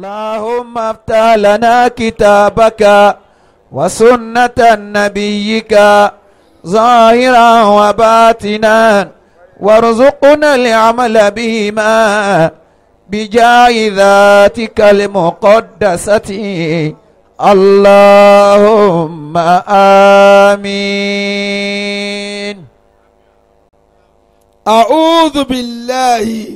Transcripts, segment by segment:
اللهم افتح لنا كتابك وسنة نبيك ظاهرا وباطنا وارزقنا العمل بهما بجاه ذاتك المقدسة اللهم آمين. أعوذ بالله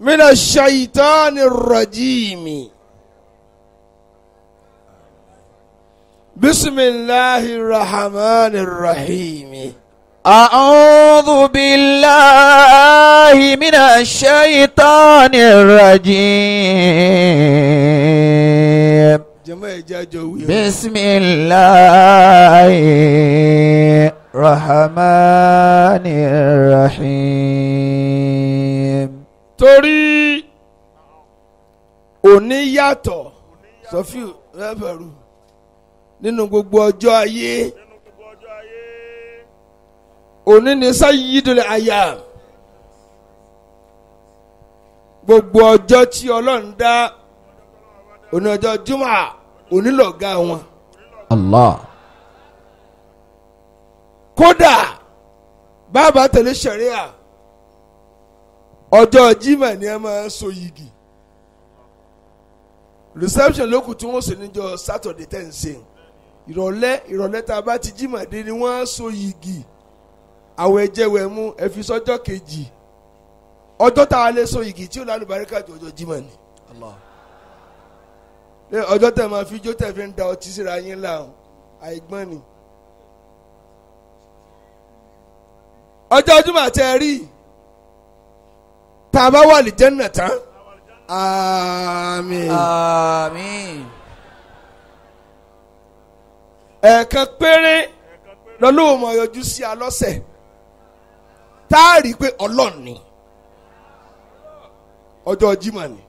من الشيطان الرجيم. بسم الله الرحمن الرحيم. أعوذ بالله من الشيطان الرجيم. بسم الله الرحمن الرحيم. torí òní yàtọ̀ Sọfíù rẹ́bẹ̀rù nínú gbogbo ọjọ́ ayé òní ni sayyidul ayyam. gbogbo ọjọ́ tí Ọlọ́run dá òní ọjọ́ jùmọ̀ òní lọ̀gá wọn. Allah. kódà bàbá tẹ̀lé ṣẹ̀ríà ọjọ́ Jímọ̀ ni ẹ máa ń so yìgì. reception lókù tí wọ́n ṣe níjọ́ Saturday ten ṣe ìrọ̀lẹ́ tá a bá ti Jímọ̀ dé ni wọ́n á so yìgì. àwọn ẹjẹ̀wẹ̀ mú ẹ fi sọ́jọ́ kejì ọjọ́ tá a lè so yìgì tí ó lálùbáríkà ju ọjọ́ Jímọ̀ ni. Allah. ọjọ́ tẹ̀ máa fi jó tẹ̀ fi ń da ọtí síra yín láàrún àìgbọ́n ni. ọjọ́ Jímọ̀ tẹ́ rí tá a bá wà ní Jánnà tán àmín. Àmín. ẹ̀ẹ̀kan péré lọ́lọ́wọ́ mọ̀ yọjú sí alọ́sẹ̀ tá a rí i pé Ọlọ́run ni ọjọ́ Jímọ̀ ni.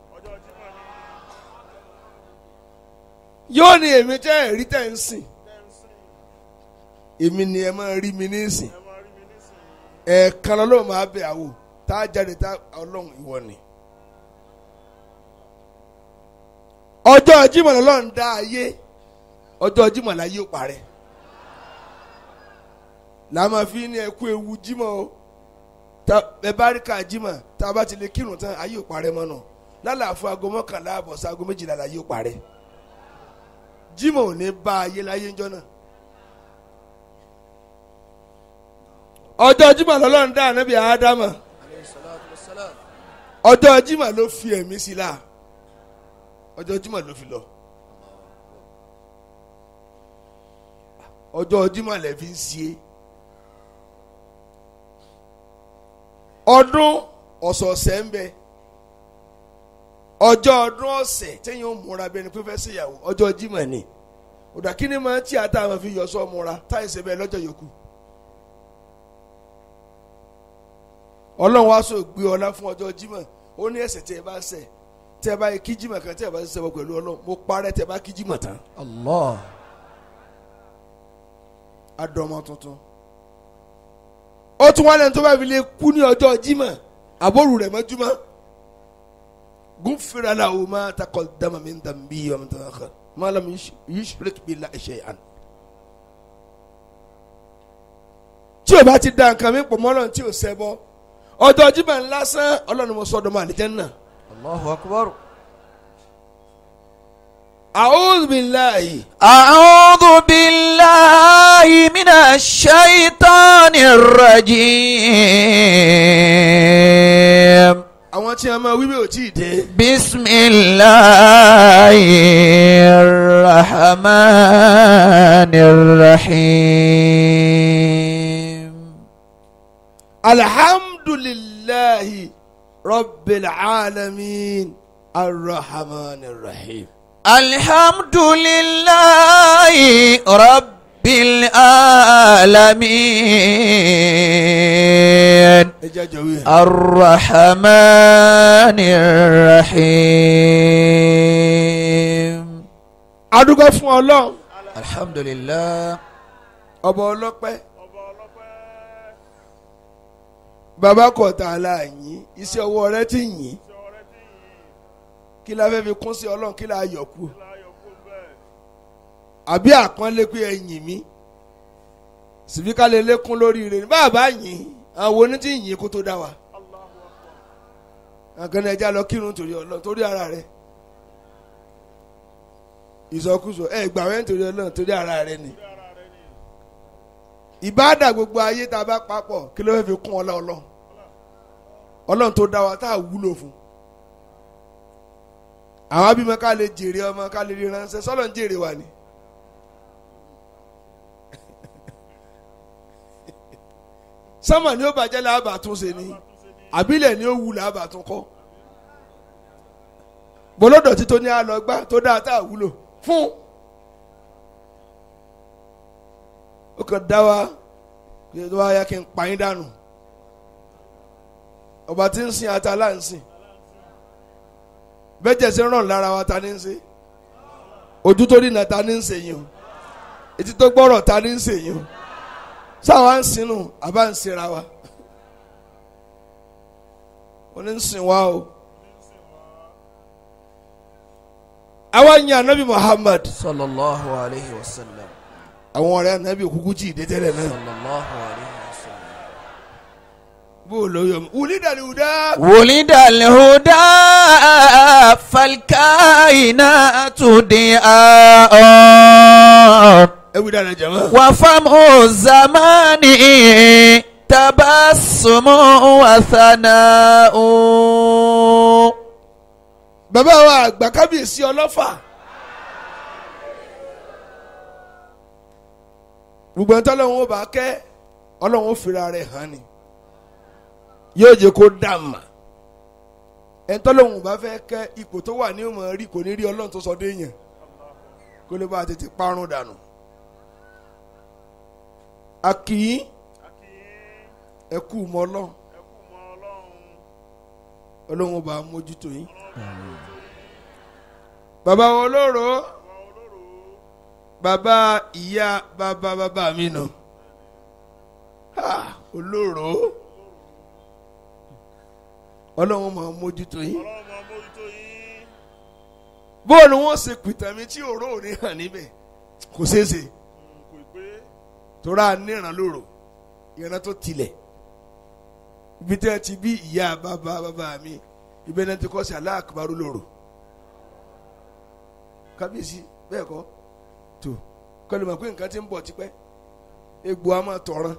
yóò ní èmi jẹ́ ẹ̀rí tẹ̀ ń sìn èmi ni ẹ máa rí mi ní ìsìn ẹ̀ẹ̀kan lọ́lọ́wọ́ máa bẹ̀ àwò tá a jáde tá Ọlọ́run ìwọ ni. ọjọ́ Jímọ̀ lọ́lọ́run dá ayé ọjọ́ Jímọ̀ láyé ó parẹ́ la máa fi ní ẹkú ewu Jímọ̀ o ẹ bá rí ká Jímọ̀ tá a bá ti lè kírun tán ayé ò parẹ́ mọ́ náà lálàáfọ aago 11 àbọ̀ sí aago 12 láyé ò parẹ́ Jímọ̀ ò ní bá ayé láyé ńjọ́ náà. ọjọ́ Jímọ̀ lọ́lọ́run dá ànábì Ádámà ọjọ́ Jímọ̀ ló fi ẹ̀mí sí la ọjọ́ Jímọ̀ ló fi lọ ọjọ́ Jímọ̀ lẹ fi ń ṣe ọdún ọ̀sọ̀ọ̀sẹ̀ ń bẹ ọjọ́ ọdún ọ̀sẹ̀ téèyàn ó múra bẹ́ẹ̀ ni pé fẹ́ ṣèyàwó ọjọ́ Jímọ̀ ni òdà kí ni máa tí ata máa fi yọ sọ múra táyì ṣe bẹ́ẹ̀ lọ́jọ́ yòókù. Ọlọ́run wá sọ gbé ọlá fún ọjọ́ Jímọ̀ ó ní ẹ̀ṣẹ̀ tẹ́ ẹ bá ṣẹ̀ tẹ́ ẹ bá kí Jímọ̀ kan tẹ́ ẹ bá ṣe wọ pẹ̀lú Ọlọ́run mo parẹ́ tẹ́ ẹ bá kí Jímọ̀ tán. Allah. Adọ́mọ tuntun ó tún wá lẹ́nu tó bá fi lè kú ní ọjọ́ Jímọ̀ àbóru rẹ̀ mọ́júmọ́ gufira lahu ma taqaddama min dhanbihi wa ma ta'akhkhara ma lam yushrik billahi shay'an. tí o bá ti da nǹkan mi pọ̀ mọ́ Ọlọ́run tí o ṣẹbọ ọjọ́ Jímọ̀ lásán Ọlọ́run mo sọ́dọ̀ mọ́ àlìjánnà. Allahu akbar. A'udhu billahi. A'udhu billahi minash shaitanir rajim. àwọn tí a máa wí bẹ́ẹ̀ ò tí ì dé. Bismillahir rahmanir rahim. Alhamdulillahi rabbil alamin arrahmanir rahim. Alhamdulillahi rabbil alamin arrahmanir rahim. adúgbò fún Ọlọ́run. Alhamdulillah. ọba ọlọ́pẹ́. bàbá kọ̀ọ̀tà aláàyín iṣẹ́ ọwọ́ rẹ ti yìn kí la fẹ́ fi kún sí ọlọ́run kí la yọ̀ kú àbí àpọ́nlé pé ẹ̀yìn mi sìfíkà lè lékún lórí rẹ̀ bàbá yìn àwọn oní tí yìn kó tó dá wa àgànnà ẹja lọ kírun torí ọlọ́run torí ara rẹ̀ ìsọkúsọ gbà wẹ́n torí ọlọ́run torí ara rẹ̀ ni ìbáàdà gbogbo ayé tá a bá papọ̀ kí ló fẹ́ fi kún ọlọ́run ọlọ́run tó dá wa tá a wúlò fún àwọn abímọ ká lè jèrè ọmọ ká lè rí ránṣẹ́ sọ́lọ́ ń jèrè wa ni. sọ́mọ̀ ni ó bàjẹ́ làbà tún ṣe ni àbílẹ̀ ni ó wù làbà tún kọ́ bọ́lọ́dọ̀ tí tó ní àlọ́gbá tó dáa tá a wúlò fún ó kàn dá wa kí ló wá yá kí n pa yín dànù ọba tí ń sin ata láǹsìn bẹ́jẹ̀ sí ràn lára wa ta ní ń ṣe ojú tó rí nà ta ní ń ṣe yín o etí tó gbọ́rọ̀ ta ní ń ṣe yín o sáwa ń sinú àbá ń sinra wa ó ní ń sin wa o àwa yin anabi Muhammad sallallahu alayhi wa sallam. àwọn ọ̀rẹ́ anabi òkúkú jì dé tẹ́lẹ̀ náà sallallahu alayhi wa sallam. bó o lọ yọ wùlídàlì hùdá. wùlídàlì hùdá falkainatu di'a'an. ẹ wí dára jama. wàfàmù zamani tabassumu wa thana'u. bàbá wa àgbà kábíyèsí ọlọ́fà gbogbo ẹni tọ́lọ́run ó bá kẹ́ ọlọ́run ó fira rẹ̀ hàn ni yóò jẹ́ kó dàmà ẹni tọ́lọ́run ó bá fẹ́ kẹ́ ipò tó wà ní ìmọ̀ rí kò ní rí ọlọ́run tó sọ dé yẹn kó lè bá tètè parun dànù. akìí ẹkú mọ́ ọlọ́run ọlọ́run ó bá mójútó yín. bàbá wọn olóró bàbá ìyá bàbá mi nù olóró ọlọ́run máa mójútó yín bóòlù wọn ṣe pìtàmí tí òró ò ní hàn níbẹ̀ kò ṣeé ṣe tóra níran lóró ìran tó tilẹ̀ ibi tí wọ́n ti bí ìyá bàbá mi ibẹ̀ náà ti kọ́ sí Allahu Akbar lóró kábíyèsí bẹ́ẹ̀ kọ́ tó kọ́lé mọ̀ pé nǹkan ti ń bọ̀ tipẹ́ egbò a máa tọ̀ràn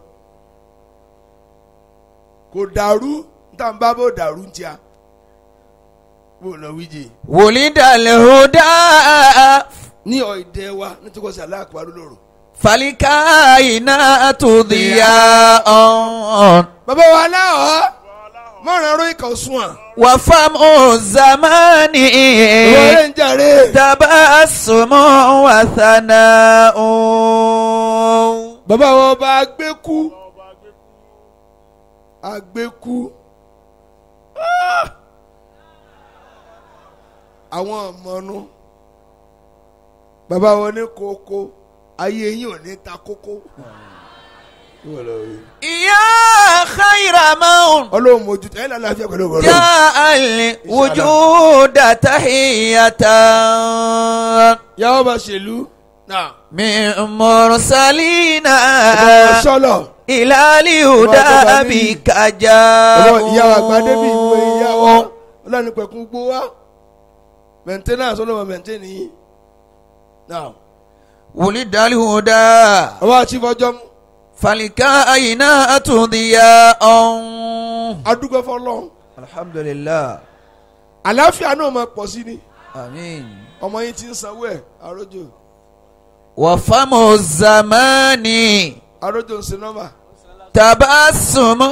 kò dàrú níta ń bá bó dàrú ń tíya bó lọ wíjì. wùlídàlì hùdá. ní ọ̀ìdẹ́ wa nítorí kọ́ sí Allahu Akbar lóró. falkainatu di'a'an. bàbá wa aláwọ̀ mọ̀ràn ẹ̀rọ ìkà òsùn à. wàfàmù zamani ìwọlé ń jàre. tabassumu wa thana'u. bàbá wa ọba agbẹ́kú agbẹ́kú àwọn ọmọnú bàbá wa ní kókó ayé yín ò ní ta kókó. ya khayra man ọlọ́run mójútó ẹ̀ lálàáfíà pẹ̀lú ọ̀rọ̀. ja'al wujuda tahiyatan. yàwó bá ṣèlú. min mursalina sọlọ. ilali huda bikaja. ìyàwó àgbàdé bíi ìwé ìyàwó ọlọ́run pẹ̀kún gbó wá maintenance ọlọ́run maintain yìí. wulidal huda ọba àti ìfọjọ́ mú. falkainatu di'a'an. adúgbò fọlọ́run. alhamdulillah. àlàáfíà náà máa pọ̀ sí ni. àmín. ọmọ yín ti ń sanwó ẹ̀ àròjò. wàfàmù zamani àròjò ń ṣe nọ́mbà. tabassumu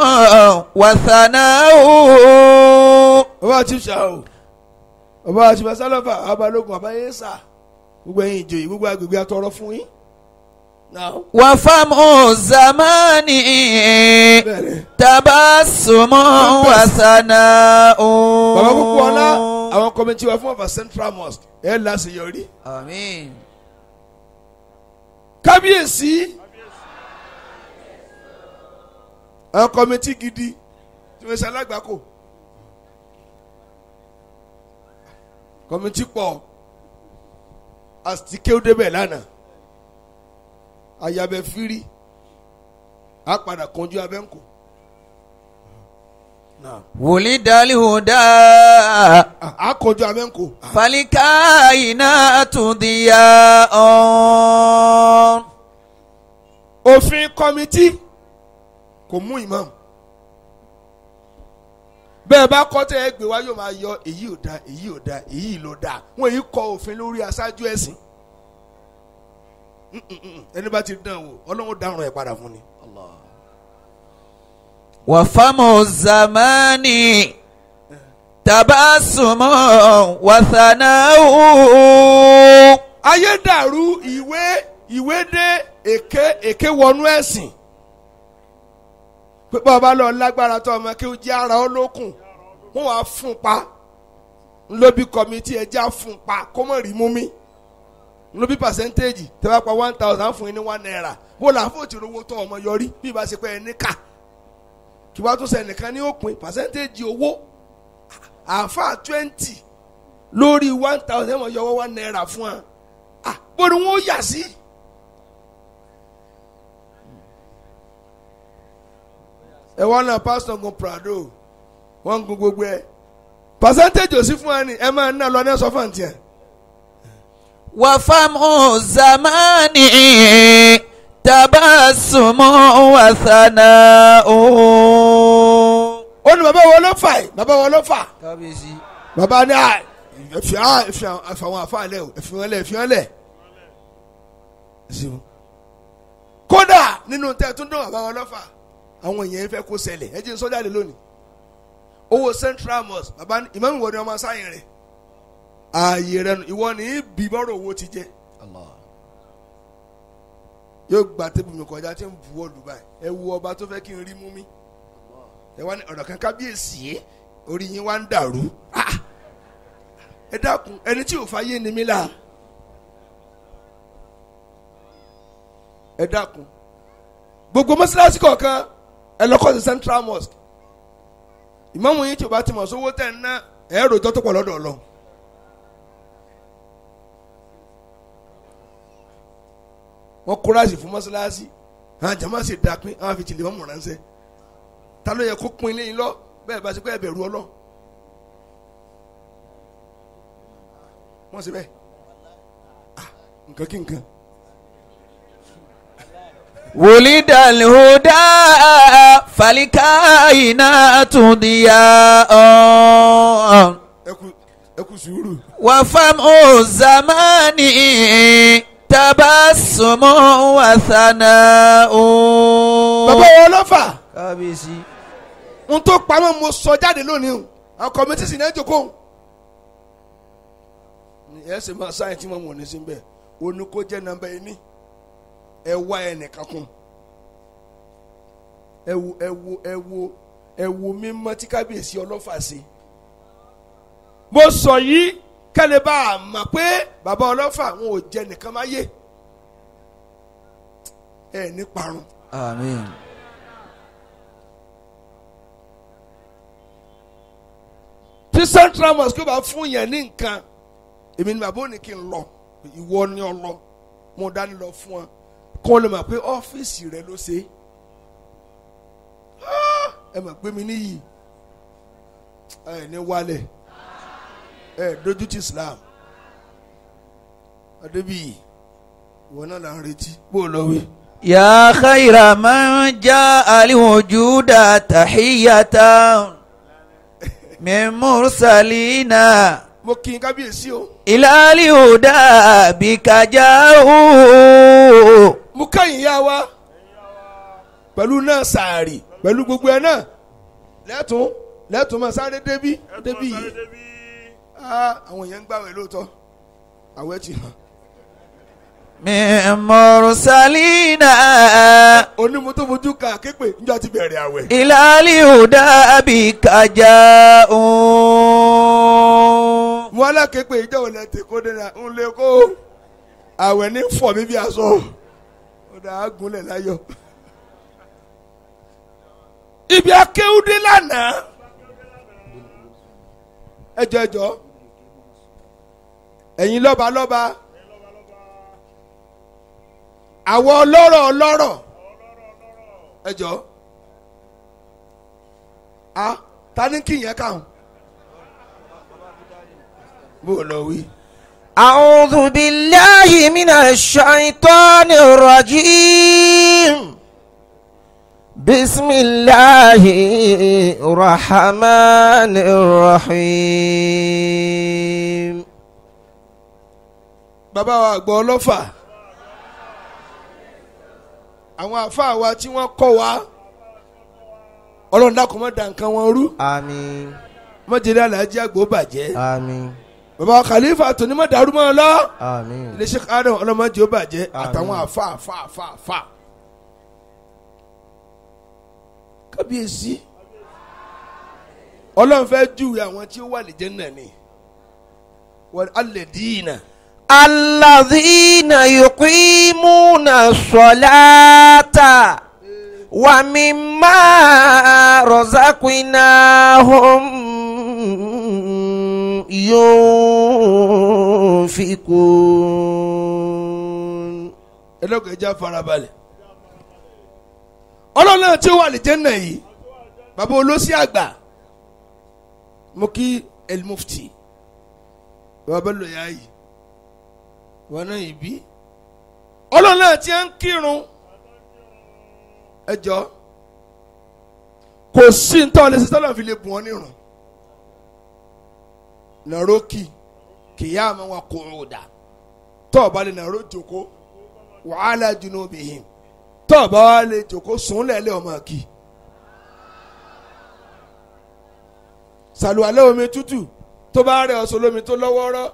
wa thana'u. ọba àti ìṣàwò ọba àti ìbásálọ́fà abalógun àbáyésà gbogbo ẹ̀yin ìjòyè gbogbo agbègbè àtọrọ fún yín. wàfàmù zamani tabassumu wa thana'u. bàbá púpọ̀ ọ̀la àwọn kọ́mẹ́ntì wa fún ọ̀fà Central Mosque ẹ̀ láṣeyọrí. àmín. kábíyèsí àwọn kọ́mẹ́ntì gidi tí wọ́n ṣe alágbàkọ. kọ́mítì pọ̀ àti kéwúdé bẹ̀ lánàá ayabẹ firi a padà kanjú abẹ́ ńkọ. ولد الهدى a kanjú abẹ́ ńkọ. فالكائنات ضياء. òfin kọ́mítì kò mú ìmáàmù bẹ́ẹ̀ bá kọ́ tẹ́ ẹ gbé wá yóò máa yọ èyí ò da èyí ò da èyí ló da wọ́n èyí kọ òfin lórí aṣáájú ẹ̀sìn ẹni bá ti dán wò ọlọ́run dárun ẹ̀ padà fún ni. وفم الزمان تبسم وثناء. ayé dàrú ìwé dé èké wọnú ẹ̀sìn pé bàbá lọ lágbára tó ọmọ kí ó jẹ́ ara olókùn wọ́n wàá fún pa ńlọ́bí kọ́mítì ẹja fún pa kó mọ̀ rí mú mi ńlọ́bí pàṣẹ́ntéèjì tẹ́ bá pa 1,000 fún yín ní $1 wọ́n là ń fò tí owó tó ọmọ yọrí bí ìbá ṣe pé ẹni kà kí wàá tún sẹ nìkan ní òpin pàṣẹ́ntéèjì owó àáfà 20 lórí 1,000 ẹ̀mọ̀ yọwọ́ $1 fún wa bó ni wọ́n yà sí. ẹ wọ́n náà pásítọ̀ gun Prado wọ́n gun gbogbo ẹ̀ percentage ò sí fún wa ni ẹ máa ná lọ ní ẹ̀sọ́ fún àǹtí ẹ̀. وفم الزمان تبسم وثناء. ó ní bàbá wọn ló fà yìí bàbá wọn ló fà. kábíyèsí. bàbá ní ẹ̀fì àwọn àfàlẹ́ o ẹ̀fì wọn lẹ̀. kódà nínú tẹ́ tún dún bàbá wọn ló fà àwọn èèyàn fẹ́ kó ṣẹlẹ̀ ẹ jẹ́ sọ́jà lè lónìí owó Central Mosque bàbá ìmáàmù ìwọ ni ọmọ sáyẹn rẹ̀ ààyè rẹ̀ ìwọ ni bí bọ́rọ̀ owó ti jẹ́ yóò gba tébù mi kọjá tí ń bu ọ̀lù báyìí ẹ wo ọba tó fẹ́ kí n rí mú mi ẹ wá ní ọ̀dọ̀ kan kábíyèsí orí yín wá ń dàrú ẹ dákun ẹni tí ò fàyè ni mí là ẹ dákun gbogbo mọ́sálásí kọ̀ọ̀kan ẹ lọ́kọ́ sí Central Mosque ìmáàmù yín tí o bá ti mọ̀ sówó tẹ̀ ń ná ẹ̀rọ ìjọ tó pọ̀ lọ́dọ̀ Ọlọ́run. wọ́n kóráàsì fún mọ́sálásí àwọn jàmáà sì dá pín àwọn afitìlẹ̀ wọn mọ̀ ránṣẹ́ ta ló yẹ kó pín lẹ́yìn lọ bẹ́ẹ̀ bá ṣe pé ẹ̀bẹ̀rù Ọlọ́run wọ́n ṣe bẹ́ẹ̀ nǹkan kí nǹkan. ولد الهدى فالكائنات ضياء. ẹ kú sùúrù. وفم الزمان تبسم وثناء. bàbá wọn ló fà. kábíyèsí. n tó pamọ́ mo sọ jáde lónìí o àwọn kọ́mítì sì náà jókòó. ẹ ṣe máa sáyẹn tí mo mọ̀ ní sí bẹ́ẹ̀ o ní kó jẹ́ nàmbá yìí ní ẹ wá ẹnìkan kún ẹ wo mímọ́ tí kábíyèsí ọlọ́fà sí. mo sọ yìí kẹ́lẹ́ bá a mọ̀ pé bàbá ọlọ́fà wọn ò jẹ nìkan máa yé ẹ ní parun. àmín. tí Central Mosque bá fún yẹn ní nǹkan èmi ni bàbá òní kí n lọ ìwọ ni ọ lọ mo dání lọ fún ọ kọ́ lè mọ̀ pé ọ́fíìsì rẹ ló ṣe ẹ mọ̀ pé mi níyì ẹ ní wálẹ̀ ẹ dojú ti Islam adébíyì ìwọ náà là ń retí bó lọ wí. يا خير من جاء الوجود تحية من مرسلين mo kí n kábíyèsí o. إلى الهدى بك جاءوا. mo káyìn yá wa pẹ̀lú náà sàárì pẹ̀lú gbogbo ẹ̀ náà lẹ́tùn máa sáré débí yìí àwọn èèyàn ń gbàwẹ̀ lóòótọ́ àwẹ̀ ti hàn. من مرسلين onímọ̀tò fojú ka képe níjọ́ ti bẹ̀rẹ̀ àwẹ̀. إلى الهدى بك جاءوا. mo aláképe ìjọ òun lẹ́tẹ̀ kó dé náà ń lé kó àwẹ̀ ní fọ̀ mí bí aṣọ ó dà á gúnlẹ̀ láyọ̀. ibi akéwúdé lánàá ẹjọ́ ẹ̀yin lọ́ba lọ́ba àwọn ọlọ́rọ̀ ọlọ́rọ̀ ẹ jọ ta ni kí yẹn káwọn bó lọ wí. أعوذ بالله من الشيطان الرجيم بسم الله الرحمن الرحيم. bàbá wa àgbọ̀ ọlọ́fà àwọn àfáà wa tí wọ́n kọ́ wa ọlọ́run dákun má dà nǹkan wọn rú. آمين mọ́jẹ́lẹ́ alájí àgbò bàjẹ́. آمين bàbá wa khalifa tó ní má dàrú mọ́ ọ lọ. آمين. ilé Sheikh Adam ọlọ́mọdé ó bàjẹ́ àtàwọn àfáà. kábíyèsí ọlọ́run fẹ́ júwe àwọn tí ó wà lè jẹ́ náà ni wal alladina. الذين يقيمون الصلاة ومما رزقناهم ينفقون. ẹlọ́gọ̀ ẹja farabalẹ̀ ọlọ́run náà tí ó wà lè jẹ́ náà yìí bàbá olóṣì àgbà mo kí El Mufti bàbá bẹ́ẹ̀ lọ́ọ́ yá yìí wọn náà yìí bí ọlọ́run náà tí ń kírun ẹjọ́ kò sí ní tọ́lẹ̀ sí tọ́lẹ̀ fi lè bùn ọ́ nírun nàró kìyà àmọ́ wọn kò rò dà tọ́ọ̀bá lè nàró jòkó wàhálà junubihim tọ́ọ̀bá wa lè jòkó sùn lẹ́lẹ́ ọmọ kì sàlùwàlẹ́ omi tútù tó bá rẹ̀ ọ̀sọ̀ lómi tó lọ́wọ́rọ́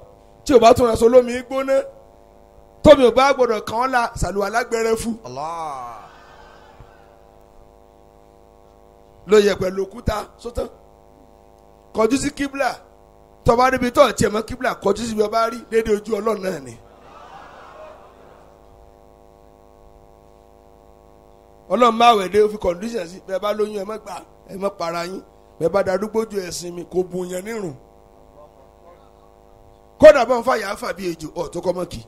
tí o bá tún aṣọ lómi gbóná tómi ò bá gbọdọ̀ kàn án la sàlùwàlá gbẹrẹ fún. ló yẹ pẹ̀lú òkúta sótán kọjú sí kíbla tọba níbi tó tiẹ̀ mọ́ kíbla kọjú síbi ọba rí dédé ojú ọlọ́run náà ni. ọlọ́run máa wẹ̀ dé ó fi condition sí bẹ́ẹ̀ bá lóyún ẹ má gbà ẹ má para yín bẹ́ẹ̀ bá darúgbó ju ẹ̀sìn mi kò bùn yẹn nírun kódà bọ́n fà yà á fà bí ejò ọ̀ tó kọ́ mọ́ kì í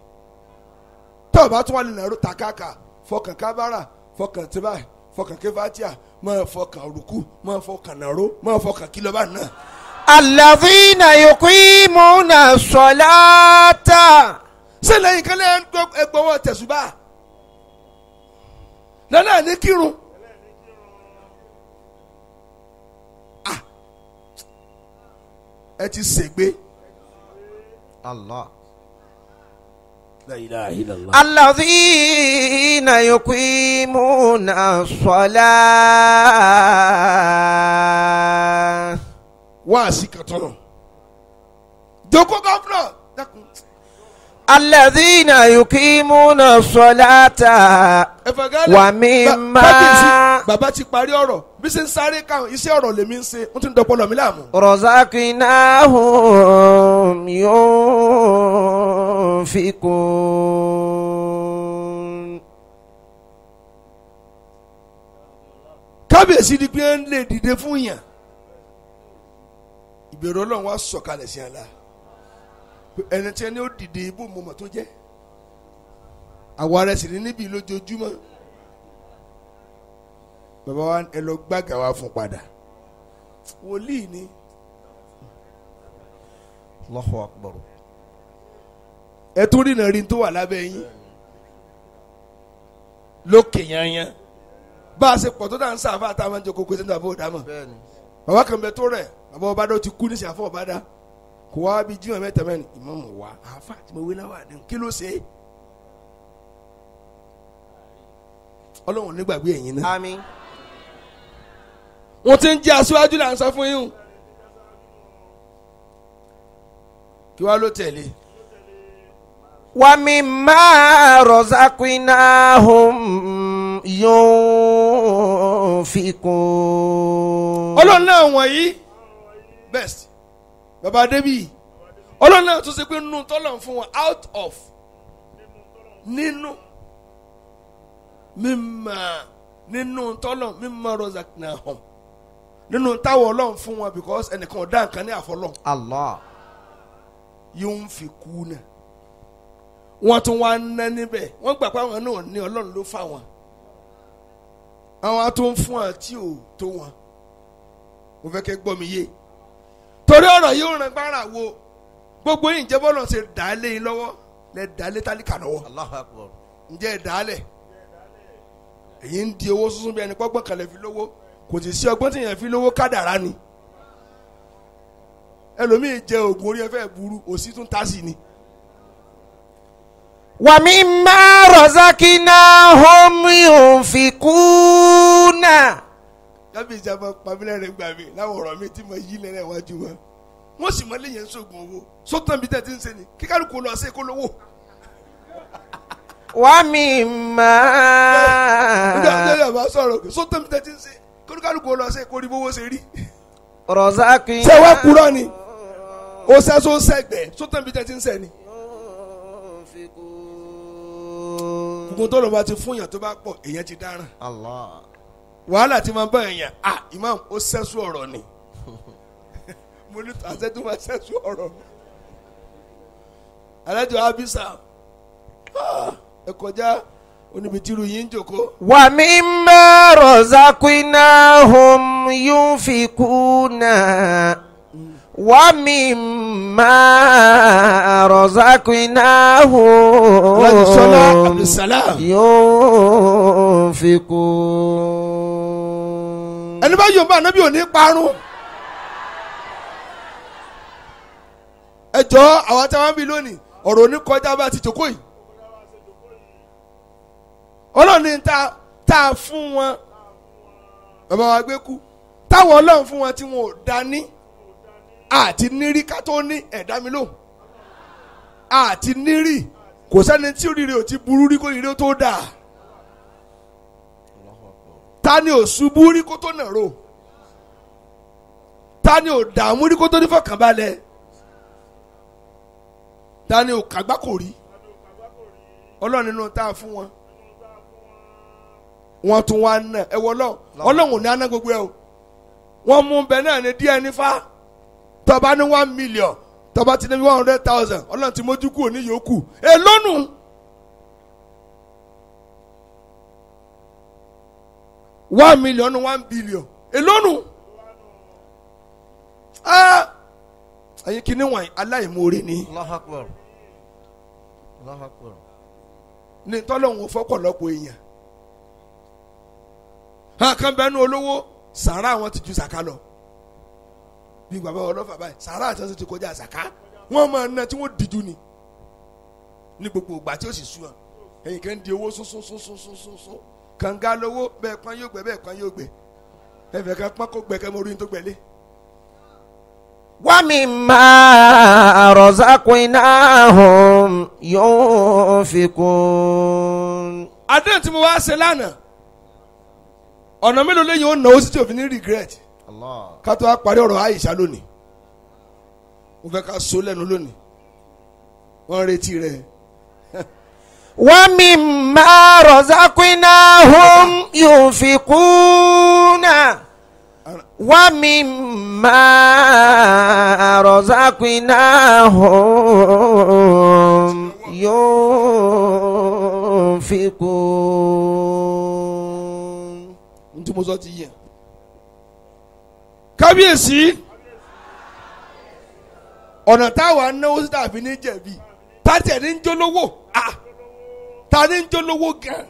tó o bá tún wà nínú ẹ̀rọ takaka fọkàn kábàrà fọkàn tìbà fọkàn kéfàtíà máa fọkàn rúkú máa fọkàn nàró máa fọkàn kìlọ́bà náà. الذين يقيمون الصلاة. ṣé lẹ́yìn kan lẹ́yìn ẹgbọ́wọ́ tẹ̀sùbà lọ́nà ní kírun. ẹ ti ṣègbè. الله. La ilaha illallah. الذين يقيمون الصلاة. wá sí kàtọ́nà jókòó gọ́fúnà dákun. الذين يقيمون الصلاة ومما. bàbá ti parí ọ̀rọ̀ bí ṣe ń sáré káwọn iṣẹ́ ọ̀rọ̀ lèmi ń ṣe wọ́n ti ń dọ́pọ̀ lọ́mí láàmú. رزقناهم ينفقون. kábíyèsí ni pé ń lè dìde fún yàn ìbẹ̀rù ọlọ́run wá sọ̀kalẹ̀ sí àlá ẹni tí ẹni ó dìde ibò mọ̀mọ́ tó jẹ́ àwa rẹ̀ sì ní níbi lójoojúmọ́ bàbá wa ẹ lọ gbàgà wa fún padà wòlíì ni. Allahu Akbar. ẹ tún rí nàrí tó wà lábẹ́ yín lókè yanyan bá a ṣe pọ̀ tó dà ń sáfà tá a máa ń jẹ kókó sínú àbọ̀ òdàmọ̀ bàbá kan bẹ tó rẹ̀ bàbá ọba dọ́ ti kú ní sàfọ́ ọba dá kò wá bí jíwọ̀n mẹ́ta mẹ́rin ìmáàmù wá àáfà tí mo wé láwà ní kí ló ṣe é ọlọ́run nígbàgbé ẹ̀yin náà. Àmín. wọ́n ti ń jẹ́ aṣíwájú là ń sọ fún yín kí wàá ló tẹ̀lé. ومما رزقناهم ينفقون. ọlọ́run náà wọ̀nyí best baba debi ọlọ́run náà tún ṣe pé nínú tọ́lọ̀ fún wọn out of nínú mímà nínú tọ́lọ̀ mímà razaqnahum nínú táwọn ọlọ́run fún wọn because ẹnìkan ò dá nǹkan ní àfọlọ́. Allah. yunfikuna wọ́n tún wá ń ná níbẹ̀ wọ́n gbà pé àwọn náà ní Ọlọ́run ló fà wọ́n àwọn á tún fún àti ò tó wọn mo fẹ́ kẹ́ gbọ́ mi yé torí ọ̀rọ̀ yìí ó ràn gbára wo gbogbo yìí ǹjẹ́ bọ́lọ̀ ṣe dà á lé yín lọ́wọ́ lẹ dà á lé tálíkà lọ́wọ́ Allahu Akbar. ǹjẹ́ ẹ̀ dà á lẹ̀ èyí ń di owó sísun bí ẹni pọ́gbọ́n kalẹ̀ fi lówó kò sì sí ọgbọ́n tí yẹn fi lówó kádàrá ni ẹlòmíì jẹ oògùn orí ẹfẹ burú òsì tún tá sí ni. Wa mimma razaqnahum yunfikuna. kábíyèsí àmọ́ pàmílẹ̀ rẹ̀ gbà mí láwọn ọ̀rọ̀ mi tí mo yí lẹ́rẹ̀ wájú wọn wọ́n sì mọ léyìn sóògùn owó sótàn bí tẹ̀sí ń ṣe ni kíkálukú lọ sí kó lówó. Wa mimma. ìjọba bá sọ̀rọ̀ sótàn bí tẹ̀sí ń ṣe kíkálukú lọ sí kó rí bówó ṣe rí. Razaqnahum. ṣé wàá kúrọ́ ni ó sẹ́sọ́ sẹ́gbẹ̀ẹ́ sótàn bí tẹ̀sí ń ṣe ni. gbogbo tó lọ bá ti fún yàn tó bá pọ̀ èèyàn ti dáràn. Allah. wàhálà tí máa bá èèyàn imam ó sẹ́sù ọ̀rọ̀ ni mo ní àṣẹ tó máa sẹ́sù ọ̀rọ̀ alájọ abisa ẹ kọjá oníbitìrú yìí ń jòkó. Wa mimma razaqnahum yunfikuna. Wa mimma razaqnahum alájọ sọlá abdulsalam. yunfikun. ẹni bá yọ̀ǹba ànábì ò ní parun. ẹ jọ àwọn tí wọn bí lónìí ọ̀rọ̀ òní kọjá bá ti jòkó yìí. ọlọ́run ní tá a fún wọn bàbá wa gbé kú táwọn ọlọ́run fún wọn tí wọn ò dání àti nírí ká tó ní ẹ̀dá mi lóhùn àti nírí kò sẹ́ni tí oríire ò ti burú rí kó oríire tó dáa ta ni ò ṣubú rí kó tó nàró ta ni ò dààmú rí kó tó ní fọkànbalẹ̀ ta ni ò kàgbákò rí ọlọ́run nínú tá a fún wọn wọ́n tún wá ná ẹ wọ ọlọ́run ò ní aná gbogbo ẹ o wọ́n mú bẹ́ẹ̀ náà ní díẹ̀ nífa tọba ní 1 million tọba ti ní 100,000 ọlọ́run ti mójú kúrò ní yòókù ẹ lónù. 1 million 1 billion ẹ lónù. ẹyin kìíní wọ̀nyí aláìmoore ni. Allahu Akbar. Allahu Akbar. ní tọ́lọ́hún fọ́pọ̀lọpọ̀ èèyàn. kan bẹ́ẹ̀ ní olówó sàrà àwọn ti ju sàká lọ. bí bàbá ọlọ́fà báyìí sàrà àti ọ̀sẹ̀ ti kọjá sàká wọ́n máa ná tí wọ́n dìjú ni. ní gbogbo ìgbà tí ó sì sú wọn ẹ̀yìn kan di owó sún kànga lówó bẹ́ẹ̀ kan yóò gbẹ bẹ́ẹ̀ kan yóò gbẹ ẹ̀fẹ̀ kan pọ́n kó gbẹ kẹ́ mọ́ orí tó gbẹ lé. Wa mimma razaqnahum yunfikun. àdéhùn tí mo wá ṣe lánàá ọ̀nà mélòó lẹ́yìn ó náwó sí tí òfin ní regret Allah. ká tó wá parí ọ̀rọ̀ Àìṣà lónìí mo fẹ́ ká so lẹ́nu lónìí wọ́n retí rẹ̀. Wa mimma razaqnahum yunfikuna. Wa mimma razaqnahum yunfikun. ntí mo sọ ti yẹ kábíyèsí ọ̀nà táwa náwó sí tàbí ní jẹ̀bi tàtí ẹ̀ ní ń jólówó ta ní ń jólówó gan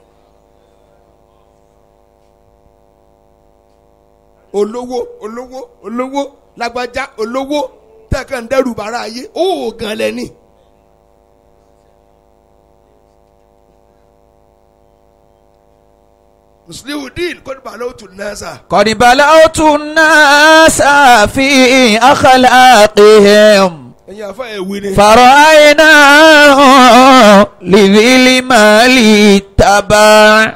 olówó lágbájá olówó tẹ̀kàn ń dẹ́rù bàrà ayé owó gan lẹ́ni. Muslihuddin kọ́ni balawtu nasa. قد بلغت الناس في أخلاقهم ẹ̀yin afa ẹ̀ wí ni. فرأيناه لذي المال تبع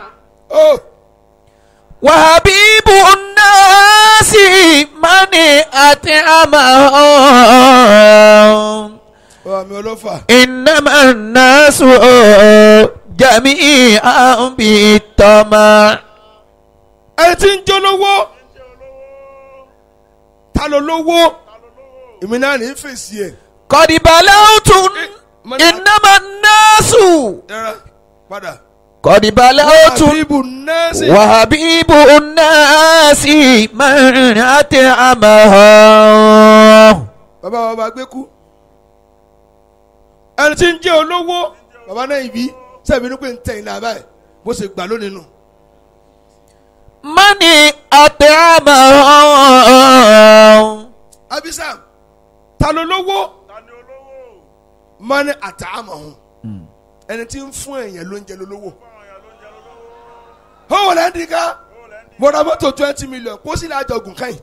وحبيب الناس من أطعمهم àmì ọlọ́fà. إنما الناس جميعا بالطمع. ẹ ti ń jólówó ta ló lówó èmi náà ní fèsì ẹ̀ قد بلغت إنما الناس ẹ̀rọ padà. قد بلغت Habibu nasi. وحبيب الناس من أطعمه. bàbá wa bá gbé kú. ẹni tí ń jẹ́ olówó bàbá náà ibi sẹ́mi ní pé ń tẹ̀yìn náà báyìí bó ṣe gbà lónìí nù. من أطعمه. abisam ta ló lówó mọ́ni àtàmọ̀hún ẹni tí ń fún èèyàn lóúnjẹ lólówó. ó wọlé ń dìgbà mo ra mọ́tò 20 million pósí lájọgùn káyìn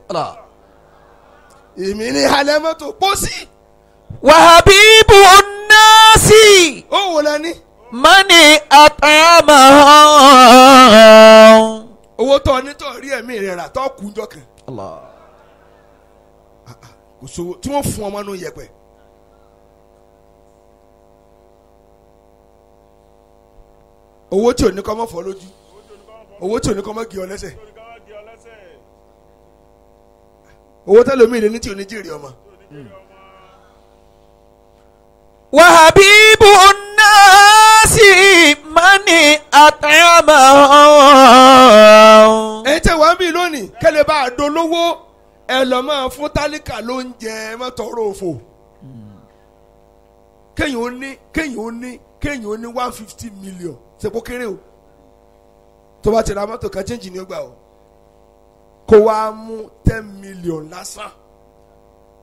èmi ní halẹ̀ mọ́tò pósí. وحبيب الناس ó wọlé ní من أطعمه. owó tó ní tó rí ẹ̀mí rẹ̀ rà tó kú jọ kan kò sówó tí wọ́n fún ọmọ nù yẹpẹ̀. owó tí ò ní kọ́ mọ́ fọ́ lójú owó tí ò ní kọ́ mọ́ gé ọ lẹ́sẹ̀ owó tẹ́lẹ̀ omi ìlẹ̀ ní tí ò ní jèrè ọmọ. وحبيب الناس من أطعمه. ẹ̀yin tẹ́ wàá bí lónìí kẹ́lẹ́ bá a dolówó ẹ lọ́ máa fún tálíkà lóúnjẹ ẹ má tọrọ òfò. kéèyàn ó ní 150 million ṣe kó kéré o tó bá ti ra mọ́tò kan change ní ó gbà o kó wá mú 10 million lásán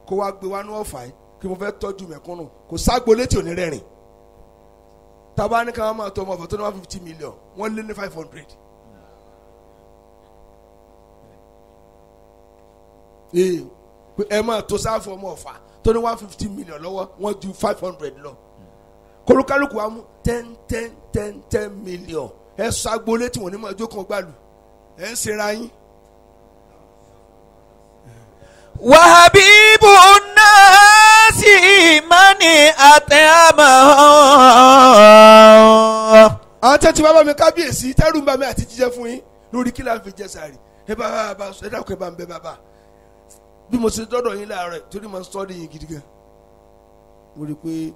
kó wá gbé wá ní ọ̀fà yìí kí mo fẹ́ tọ́jú mẹ̀kúnnù kò ságbo létí òní rẹ́rìn tábà ní káwọn máa tọ́ ọmọ ọ̀fọ̀ tó ní 150 million wọ́n lé ní 500. ẹ máa tó sáfù ọmọ ọ̀fà tó ní 150 million lọ́wọ́ wọ́n ju 500 lọ kólúkálùkù wa mú 10 million ẹ sọ agboolé tí wọ́n ní máa jókòó gbàlù ẹ ń ṣera yín. وحبيب الناس من أطعمه. àwọn tẹ́tí bàbá mi kábíyèsí tẹ́rù ń bá mi àti jíjẹ fún yín lórí kí láǹfi jẹ sàárì ẹ bá bá ẹ dákun ẹ bá ń bẹ bàbá bí mo ṣe dọ́dọ̀ yín láàárọ̀ torí mo sọ́ ní yín gidi gan mo rí i pé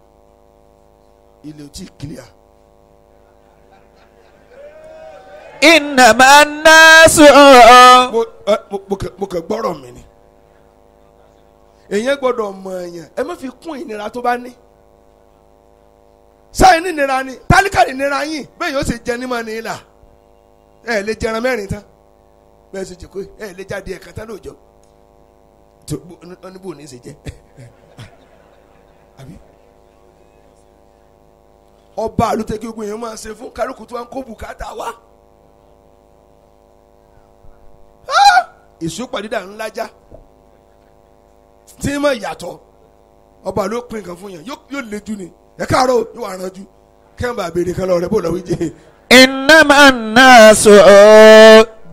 ilé ò tí ì clear. إنما الناس. mo kàn gbọ́rọ̀ mi ni èyàn gbọ́dọ̀ mọ èyàn ẹ má fi kún ìnira tó bá ní sáyẹn ní ìnira ni tálíkà ní ìnira yín bẹ́ẹ̀ yóò ṣe jẹ ní mọ́ ní ìlà ẹ lè jẹran mẹ́rin tán bẹ́ẹ̀ ṣe jòkó ẹ lè jáde ẹ̀ka tán lóòjọ́ tó oníbò ní í ṣe jẹ àbí ọba àlùtẹ́kí ogun yẹn máa ṣe fún kálukú tó wá ń kó bùkátà wá ìṣúpàdídà ńlájà tí ma yàtọ̀ ọba ló pín nǹkan fún yẹn yóò lejú ni ẹ káàárọ̀ yóò wà ránjú kẹ́ńbà béèrè kan lọ rẹ bó lọ wí jẹ. إنما الناس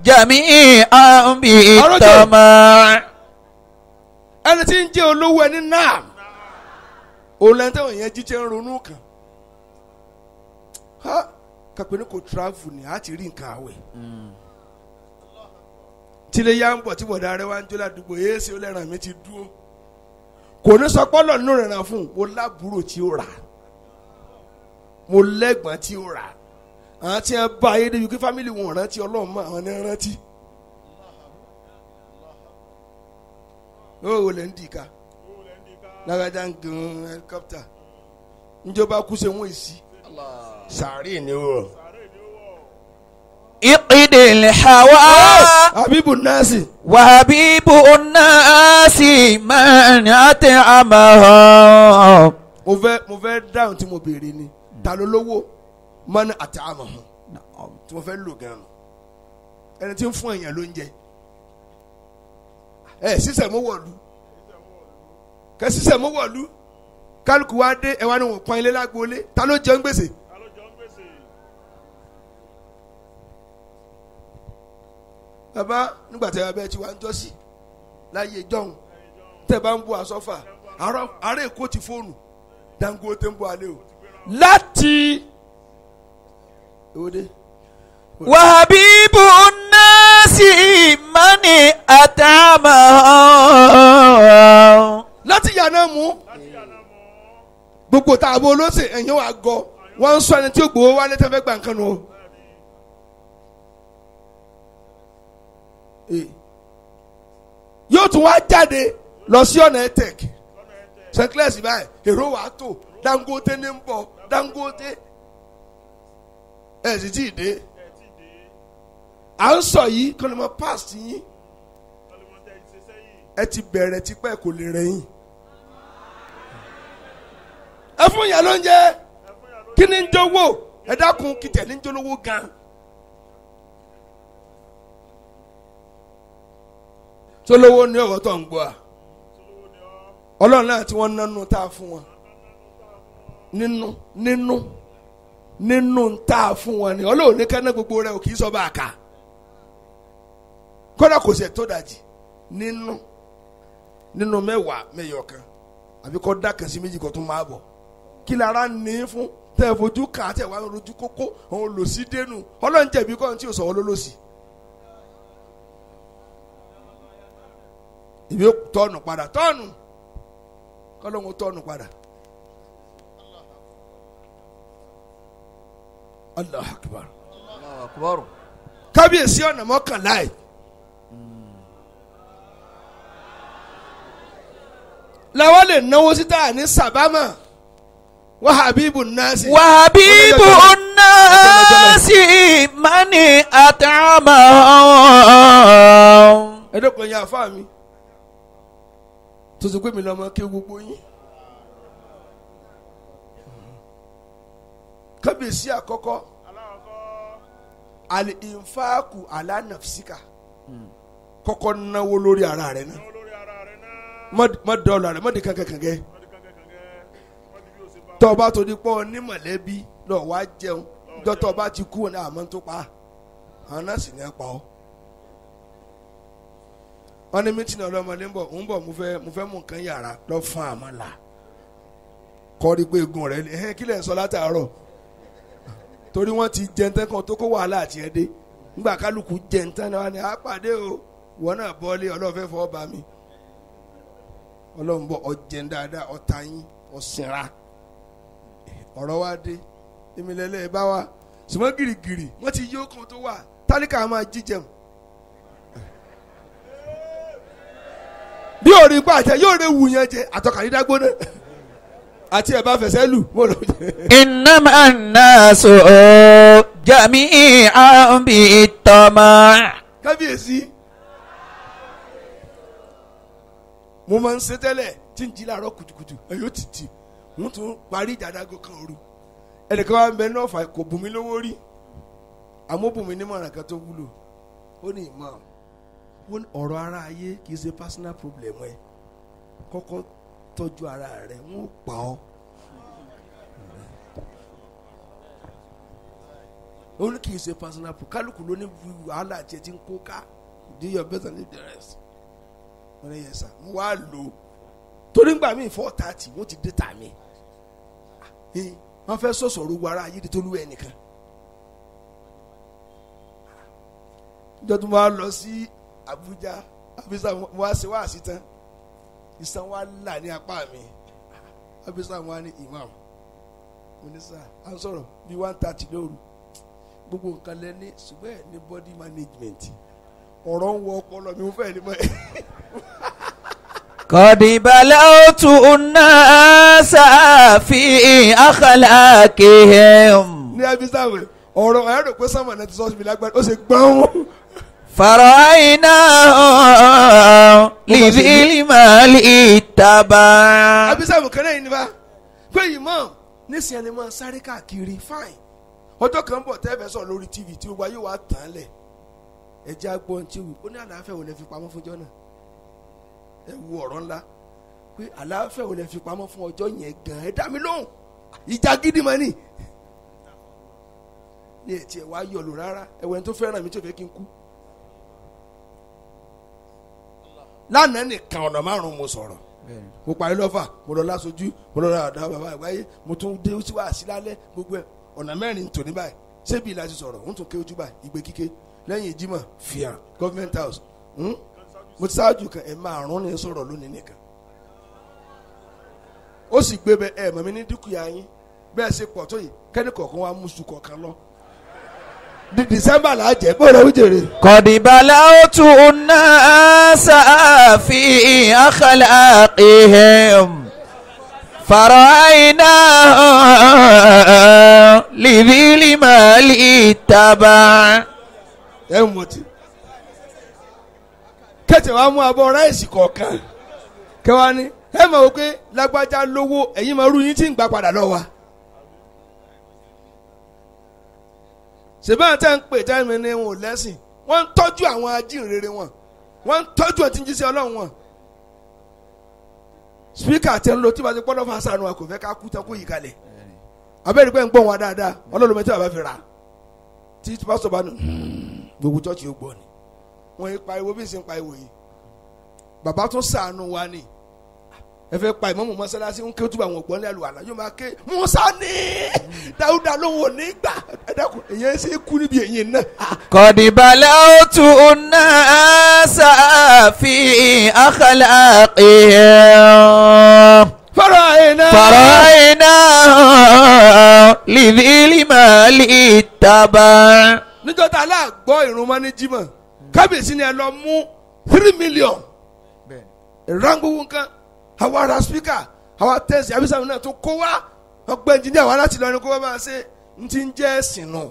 جميعا بالطمع. ẹni tí ń jẹ́ olówó ẹni náà òun lẹ́yìn táwọn èèyàn jíjẹ́ ń ronú kan kápẹ́ ní kò travel ni a ti rí nǹkan àwẹ̀ tílé yá ń bọ̀ tí bọ̀dá rẹ wá ń jó ládùúgbò yéé ṣe ó lẹ́ràn mi ti dúró kò ní sọ pọ́lọ̀ nínú rẹ̀ ràn fún un mo lábúrò tí ó rà mo lẹ́gbọ̀n tí ó rà àwọn tí wọ́n bá ayé débi kí fámìlì wọn rántí ọlọ́run mọ́ àwọn ní rántí ó wò lẹ́ ń dìka lágbájá ń gan helicopter njọba kú ṣe wọ́n èsì sàárè ni ó rọ̀. إقد الحوى. Habibu Nasi. وحبيب الناس من أطعمه. mo fẹ́ dáhùn tí mo béèrè ni ta ló lówó man at'amahu tí mo fẹ́ lò gan-an ẹni tí ń fún èèyàn lóúnjẹ sísẹ̀ mọ́ wọ̀lú kẹ́ sísẹ̀ mọ́ wọ̀lú kálukú wa dé ẹ wá ní wọn pọ́n ilé lágbóolé ta ló jẹun gbèsè. bàbá nígbà tí abẹ́ ti wá ń jọ́sí láyé jọ́hún tẹ́ bá ń bu àsọ́fà àárẹ̀ èkó ti fóònù Dangote ń bọ̀ alẹ́ o láti ewúde. وحبيب الناس من أطعمه. láti yànnà mú gbogbo tààbọ̀ olóṣè ẹ̀yìn wa gọ wọ́n ń sọ ẹni tí ó gbowó wálé tẹ́ fẹ́ gbà nǹkan nù o. yóò tún wá jáde lọ sí ọ̀nà etec st clair báyìí èrò wàá tó Dangote ní ń bọ̀ Dangote ẹ̀ sì tí ì dé à ń sọ yìí kọ́ ló mọ past yín ẹ ti bẹ̀rẹ̀ tipẹ́ kò lè rẹ̀yìn ẹ fún ìyá ló ń jẹ kí ni ń jówó ẹ dákun kìtẹ̀ ní ń jólówó gan. tólówó ní ọ̀rọ̀ tó ń gbọ́ à ọlọ́run náà tí wọ́n nánú tá a fún wọn nínú tá a fún wọn ni ọlọ́run ní kánná gbogbo rẹ ò kì í sọ bá a kà kódà kò sẹ̀ tó dajì nínú mẹ́wàá mẹ́yọ̀kan àbí kọ́ dákan sí méjì kan tó máa bọ̀ kí lára ní fún tẹ́ ẹ fojú kà á tẹ̀ wá lójú kókó òun lò sí dénú ọlọ́run jẹ̀bi kọ́ ohun tí ò sọ̀rọ̀ lólòsì. ìbí ó tọ́ọ̀nù padà tọ́ọ̀nù kọ́lọ́hún tọ́ọ̀nù padà. Allahu Akbar. Allahu Akbar. kábíyèsí ọ̀nà mọ́kànlá ẹ̀. làwọn lè náwó síta ní sàbámà wa habibu nasi. wa habibu nasi mani at'ama. ẹ dọ́kun ẹ̀yin àfa mi tó ti pé mi lọ́mọ kí gbogbo yín. kábíyèsí àkọ́kọ́ al-infaaku ala nafsika kọ́kọ́ náwó lórí ara rẹ̀ náà má dọ́ọ̀lù rẹ̀ má di kankankankan tọ́ba tó di pọ́ ní mọ̀lẹ́bí lọ́ọ́ wá jẹun dọ́tọ̀ bá ti kú ní àmọ́ tó pa àwọn náà sì ní ẹ pa ọ́ wọ́n ní mítìnì ọlọ́mọdé ń bọ̀ mo fẹ́ mú nǹkan yàrá lọ́ fún àmàlà kọ́ rí pé egun rẹ̀ ẹ̀hẹ́n kí lẹ̀ ń sọ látàárọ̀ torí wọ́n ti jẹun tán kan tó kó wàhálà àti ẹ̀ dé nígbà kálukú jẹun tán náà ni àpàdé o wọ́n náà bọ́lé ọlọ́fẹ́ fọ́ bá mi ọlọ́run bọ̀ ọ̀jẹun dáadáa ọ̀tá yín ọ̀sìnra ọ̀rọ̀ wa dé èmi lẹ́lẹ́ bá wa sùmọ́ gìrìgìrì wọ́n ti yí okun tó wà tálíkà máa jíjẹun bí òòrì gbà jẹ yóò rẹ wù yẹn jẹ àtọkàdídágbóná àti ẹ̀ bá fẹsẹ̀ lù wọ́n lọ jẹ. innama an-nasu jami'an bit-tama'. kábíyèsí mo máa ń ṣe tẹ́lẹ̀ tí ń jí láàárọ̀ kùtùkùtù ẹ̀yọ́ títì wọ́n tún parí ìjàdágò kan òru ẹnìkan wà ń bẹ náà fà kò bùnmi lówó rí àmọ́ bùnmi nímọ̀ràn kan tó wúlò ó ní ìmọ̀ ọ̀rọ̀ ara ayé kì í ṣe personal problem ẹ kọ́kọ́ tọ́jú ara rẹ̀ wọ́n pa ọ́ ó ní kì í ṣe personal problem kálukú ló ní wàhálà tiẹ̀ tí ń kó ká do your best and leave the rest wọ́n ní yẹn sá mo wá lò ó torí ń gbà mí 4:30 wọ́n ti dé tà mí wọ́n fẹ́ sọ̀sọ̀ ru wàrà ayé di tó lú ẹ̀ nìkan ìjọ tó máa lọ sí Abuja abisa wa ṣe wá sí tán ìsan wa là ní apá mi abisa wa ní imam onísà à ń sọ̀rọ̀ bí 1:30 lóru gbogbo nǹkan lẹ́ni ṣùgbọ́n ẹ̀ ní body management ọ̀rọ̀ ń wọ ọpọlọ mi fẹ́ ní mọ́ ẹ̀. qad balawtu an-nasa fi akhlaqihim. ní abisa wẹ̀ ọ̀rọ̀ ẹ̀ rò pé sọ́mọ̀ náà ti sọ́ọ́ síbi lágbára ó ṣe gbọ́n. fara'ayna lidhil mali taba. abisamu kan náà yìí ni bá pé imam nísìnyẹn ni máa sáré káàkiri fine ọjọ́ kan bọ̀ tẹ́fẹ̀ sọ lórí tv tí gbogbo ayé wa tàn án lẹ̀ ẹ̀jẹ̀ agbọ́n tí wù ó ní àlàáfẹ́ wo lẹ fi pamọ́ fún ọjọ́ náà ẹ wo ọ̀rọ̀ ńlá pé àlàáfẹ́ wo lẹ fi pamọ́ fún ọjọ́ yẹn gan ẹ dá mi lóhùn ìjà gidi mọ́ ni ní ẹ̀tì ẹ̀ wá yọ̀lù rárá ẹ̀wẹ̀ tó fẹ́ràn mi tó fẹ́ kí n kú lánàá nìkan ọ̀nà márùn-ún mo sọ̀rọ̀ mo parí lọ́fà mo lọ lásojú mo lọ rà bàbá àgbáyé mo tún dé sí wàásí lálẹ́ gbogbo ẹ̀ ọ̀nà mẹ́rin tò ní báyìí ṣébi ìlà ti sọ̀rọ̀ ń tún ké ojú báyìí ìgbé kíké lẹ́yìn ìjímọ̀ fìyà government house mo ti ṣáájú kan ẹ̀ márùn-ún ní sọ̀rọ̀ lónìí nìkan ó sì gbé bẹ ẹ mọ̀mí ní dúkìá yín bẹ́ẹ̀ ṣe pọ̀ tó yìí kẹ́ni kọ̀ọ̀kan wá mú sùn kọ̀ọ̀kan lọ. di December là á jẹ́ bó lọ wíjèrè. قد بلوت الناس في أخلاقهم فرأينا لذي المال اتبع. ẹ ń mọtì kẹtẹ wàá mú abọ́ ráìsì kọ̀ọ̀kan kẹwàá ní ẹ mọ̀ wò pé lágbájá lówó ẹ̀yin máa rú yín tí ń gbà padà lọ wa. ṣèbáà tẹ́ ń pè tẹ́ mi ní wọn ò lẹ́sìn wọ́n ń tọ́jú àwọn ajínrere wọn wọ́n ń tọ́jú ọtí jíṣẹ́ ọlọ́run wọn. spíkà tẹ́ ń lo tí wàá ti pọ́nlọ́ fún asànù wa kò fẹ́ ká kú tán kó yìí kalẹ̀ abẹ́rẹ́ pé ń gbọ́n wọn dáadáa ọlọ́run mẹ́tẹ́ bàbá fi rà tí pásítọ̀ bá nù gbogbo chọ́ọ̀chì ó gbọ́ ni wọ́n yí pariwo bí ìsìn pariwo yìí bàbá tún ṣàánú wa ni ẹ fẹ́ pa ìmọ̀mù mọ́sálásí ń ké túbọ̀ àwọn ògbọ́n ní àlùwàlá yóò máa ké Musa ní Dáúdà lóhùn ò ní gbà ẹ dákun èyàn ṣe é kú níbi èyí náà. قد بلوت الناس في أخلاقهم فرأينا لذي المال اتبع. níjọ́ tá a lá gbọ́ ìrun mọ́ ní Jímọ̀ kábíyèsí ni ẹ lọ mú 3 million ìràngbówó nǹkan àwa ara spíkà àwa tẹ̀sí àbísàmù náà tó kó wá ọgbẹ́ ẹnjìníà wa láti lọ ní kó wá máa ṣe ń ti ń jẹ́ ẹ̀sìn náà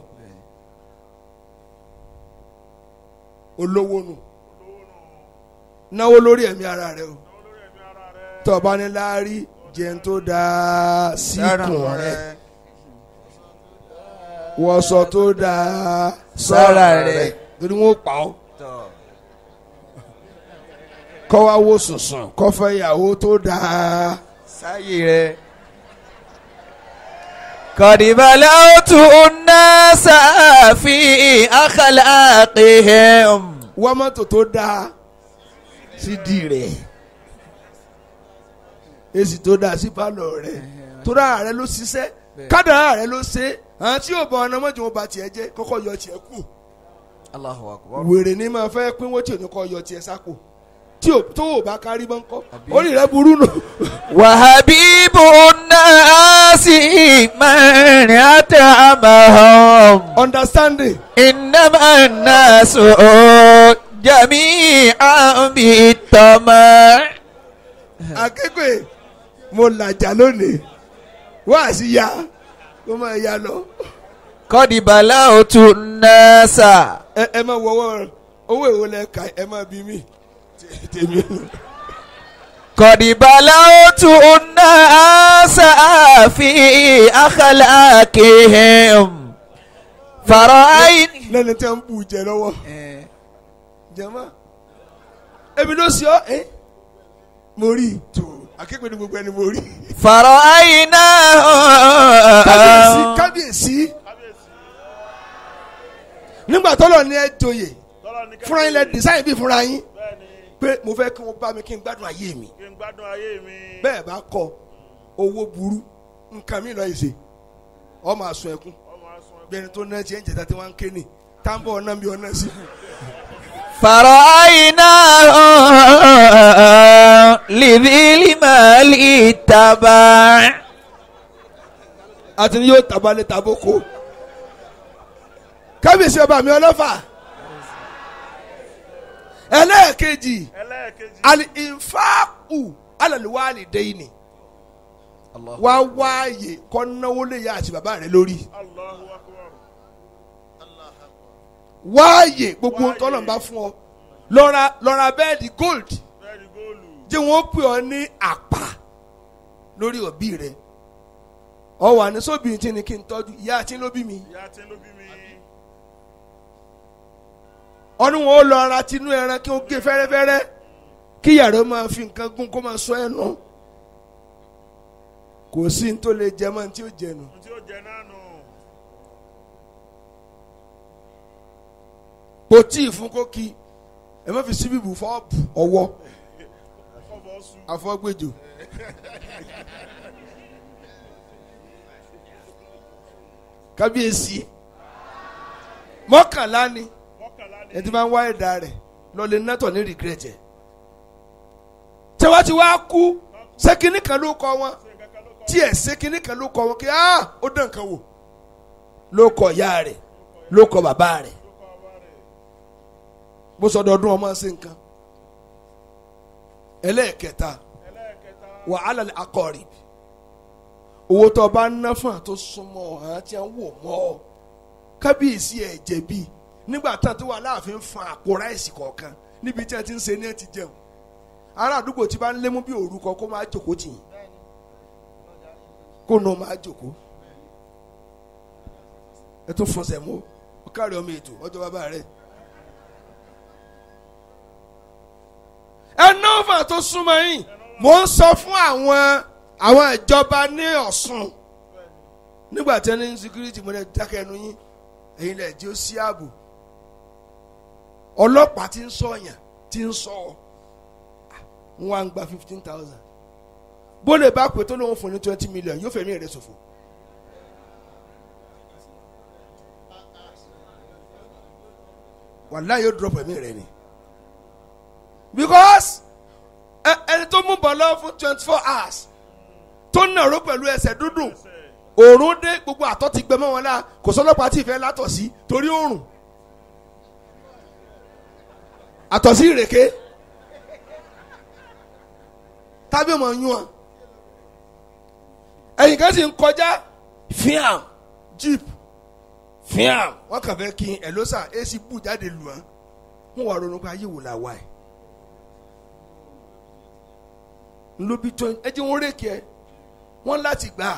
olówó nù náwó lórí ẹ̀mí ara rẹ o tọ́ba ní láárí jẹun tó dáa síkùn rẹ wọṣọ tó dáa sára rẹ torí wọn pa ọ́ kọ́ wá wó sùnsùn kọ́ fẹ́ ìyàwó tó dáa sáyé rẹ. قد بلوت الناس في أخلاقهم. wá mọ́tò tó dáa sídìí rẹ̀ èsì tó dáa sí pálọ̀ rẹ̀ tóra rẹ̀ ló ṣiṣẹ́ kádàrá rẹ̀ ló ṣe àwọn tí yóò bọ̀ ọ̀nà mọ́jọ́ wọn bá tiẹ̀ jẹ́ kọ́kọ́ yọ tiẹ̀ kù. Allahu Akbar. wèrè ní máa fẹ́ pínwó tí ò ní kọ́ yọ tiẹ̀ sápò tí tó o bá kárí bọ́ ń kọ́ orí rẹ̀ burú nù. وحبيب الناس من أتعبهم. understanding. إنما الناس جميعا بالطمع. akẹ́kọ̀ọ́ mo làjà lónìí wá sí ya kó máa ya lọ. قد بلوت الناس. ẹ máa wọ́wọ́ owó èwo lẹ ka ẹ máa bí mi tèmi nù. قد بلوت الناس في أخلاقهم فرأيت. lẹ́ni tẹ́ ń bù jẹ lọ́wọ́ jẹ́mọ́ ebi ló ṣe ọ́ mo rí i tó akẹ́kọ̀ọ́ ní gbogbo ẹni mo rí i. فرأينا. kábíyèsí nígbà tọ́lọ̀ ní ẹ joyè fúnra yín lẹ design bí fúnra yín pé mo fẹ́ kí wọ́n bá mi kí n gbádùn ayé mi bẹ́ẹ̀ bá kọ owó burú nǹkan mi lọ́ọ́ ṣe ọ máa sun ẹkún bẹ́ẹ̀ni tó náà ṣe ń jẹta tí wọ́n ń ké ní táǹbọ̀ ọ̀nà bí ọ̀nà sí. فرأينا لذي المال اتبع. àti ni yóò tabalẹ̀ taboko kábíyèsí ọba mi ọlọ́fà ẹlẹ́ẹ̀kejì al-infaqu ala al-walidayni wá wáàyè kọ́ náwó lè yá àti bàbá rẹ lórí wáàyè gbogbo tọ́lọ̀ bá fún ọ lọ́ra bẹ́ẹ̀dì gold jẹ́ wọ́n pè ọ ní àpá lórí òbí rẹ ọ wà ní sóbì tí ni kí n tọ́jú ìyá àti ló bí mi ọdún wọn ó lọ ara tinú ẹran kí wọ́n gé fẹ́rẹ́fẹ́rẹ́ kí yàrá máa fi nǹkan gún kó máa sọ ẹ̀ nù kò sí ní tó lè jẹ mọ́ ní tí ó jẹ nù. kò tí ì fún kókì ẹ má fi síbí bù fọ́ọ̀bù ọwọ́ àfọ́gbèjò. kábíyèsí mọ́kànlá ni ẹ ti máa ń wá ẹ̀dá rẹ̀ lọ́lẹ̀ nátọ̀ ní rìgírẹ́tì ẹ̀ tí wọ́n ti wá kú sẹ́kìnì kan ló kọ́ wọn tí ẹ̀ ṣe kinní kan ló kọ wọn kí ó dán nǹkan wò ló kọ ìyá rẹ̀ ló kọ bàbá rẹ̀ bó sọdọọdún ọmọ ṣe nǹkan. ẹlẹ́ẹ̀kẹta wàhálà akọ̀rì owó tó bá ná fún àtó súnmọ́ àwọn tí wọ́n wò mọ́ ọ kábíyèsí ẹ̀ jẹ̀bi nígbà tán tó wà láàfin fa àpò ráìsì kọ̀ọ̀kan níbi tí wọ́n ti ń ṣe ní ẹ̀ ti jẹun ará àdúgbò tí bá ń lé mú bí òrukọ kó máa jòkó tì yín kó nà máa jòkó ẹ tún fọsẹ̀ mú ọ káàrí ọmọ ètò ọjọ́ bàbá rẹ̀ ẹ náà fà tó súnmọ́ yín mò ń sọ fún àwọn ìjọba ní Ọ̀ṣun nígbà tí ẹni security mo lè dákẹ́ ẹnu yín ẹ̀yin lè jẹ́ ó sí ààbò ọlọ́pàá tí ń sọ̀yàn tí ń sọ wọn wá ń gba 15,000 bó lè bá pè tó lóun fún ní 20 million yóò fẹ̀mí rẹ̀ ṣòfò. wàláhì yóò drop ẹ̀mí rẹ̀ ni because ẹni tó mú bọ̀lọ́ fún 24 hours tó nàró pẹ̀lú ẹsẹ̀ dúdú òòrùn dé gbogbo àtọ̀ ti gbẹ mọ́ wọn la kò sọ́lọ́pàá tí ìfẹ́ látọ̀ sí torí òòrùn àtọ̀ sí ìrèké tábí ọmọ yún wọn ẹ̀yìn kan sì ń kọjá fiam jeep fiam wọn kàn fẹ́ kí ẹ̀lọ́sà ac bù jáde lù wọ́n wọn wà ronú pé ayé wò la wà ẹ̀ ńlọbi tó ẹ jẹ́ wọn rékè ẹ wọn láti gbà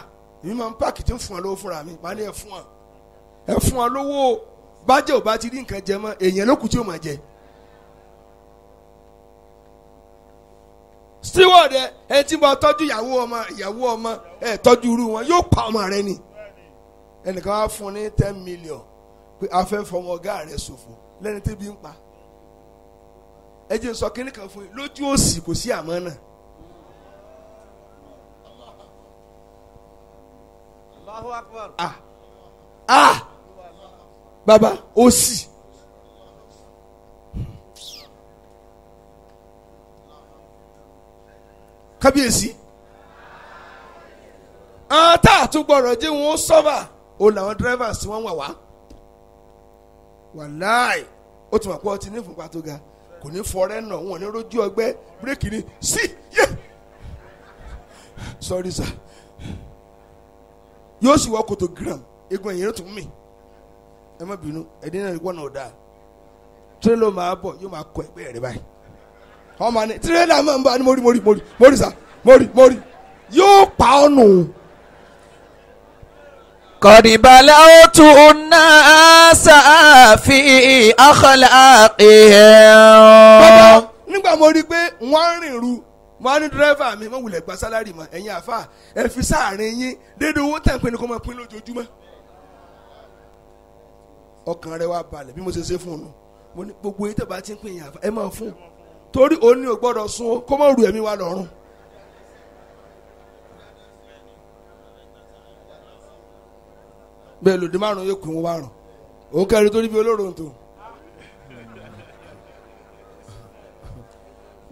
èmi máa ń páàkì tí ń fún ọ lówó fúnra mi màá ní ẹ fún ọ lówó bájẹ́ ò bá ti rí nǹkan jẹ mọ́ èèyàn ló kù tí ó máa jẹ. steward ẹ tí mo tọ́jú ìyàwó ọmọ ẹ tọ́jú irú wọn yóò pa ọmọ rẹ ni ẹnìkan wá fún ní 10 million pé a fẹ́ fọmọ ọ̀gá rẹ ṣòfò lẹ́ni tẹ́bi ń pa ẹ jẹ́ sọ kínní kan fún yín lójú òsì kò sí àmọ́ náà. Allahu Akbar. Baba òsì. Kábíyèsí tá a tún gbọ́dọ̀ jẹ́ wọn sọ́fà ó làwọn drivers tí wọ́n wà wá wàláì ó ti mọ̀ pé ọtí ní ìfúnpá tó ga kò ní fọrẹ́ nà wọn ní rójú ọgbẹ́ bírèkì ni sí yé sorry sir yóò sì wọ́ kòtò gram egun ẹ̀yìn tó mì ẹ má bínú ẹ̀dín náà wọ́n náà dáa tírélà máa bọ̀ yóò máa kọ ẹgbẹ́ rẹ báyìí ọmọ ni tírélà máa ń bá ní mórí sá mórí yóò pa ọ́ nù. kọ̀dìbàlà ó tún náà sàáfì akhlaqihim. bàbá nígbà mo rí i pé wọ́n ń rìn ru mo á ní dírẹ́fà mi mo wulẹ̀ gba sálárì mọ́ ẹ̀yin àfa ẹ fi sáàrin yín dédé owó tẹ̀ ń pè ní kó máa pín lójoojúmọ́. ọkàn rẹ wá balẹ̀ bí mo ṣe ṣe fún un mo ní gbogbo yìí tẹ̀ bá ti ń pè yín àfa ẹ máa fún un torí òun ni ò gbọ́dọ̀ sun kó má ru ẹ̀mí wa lọ́rùn. bẹ́ẹ̀ lòdì márùn-ún yóò kún un márùn-ún òun kẹrin torí bí olóró ń tó.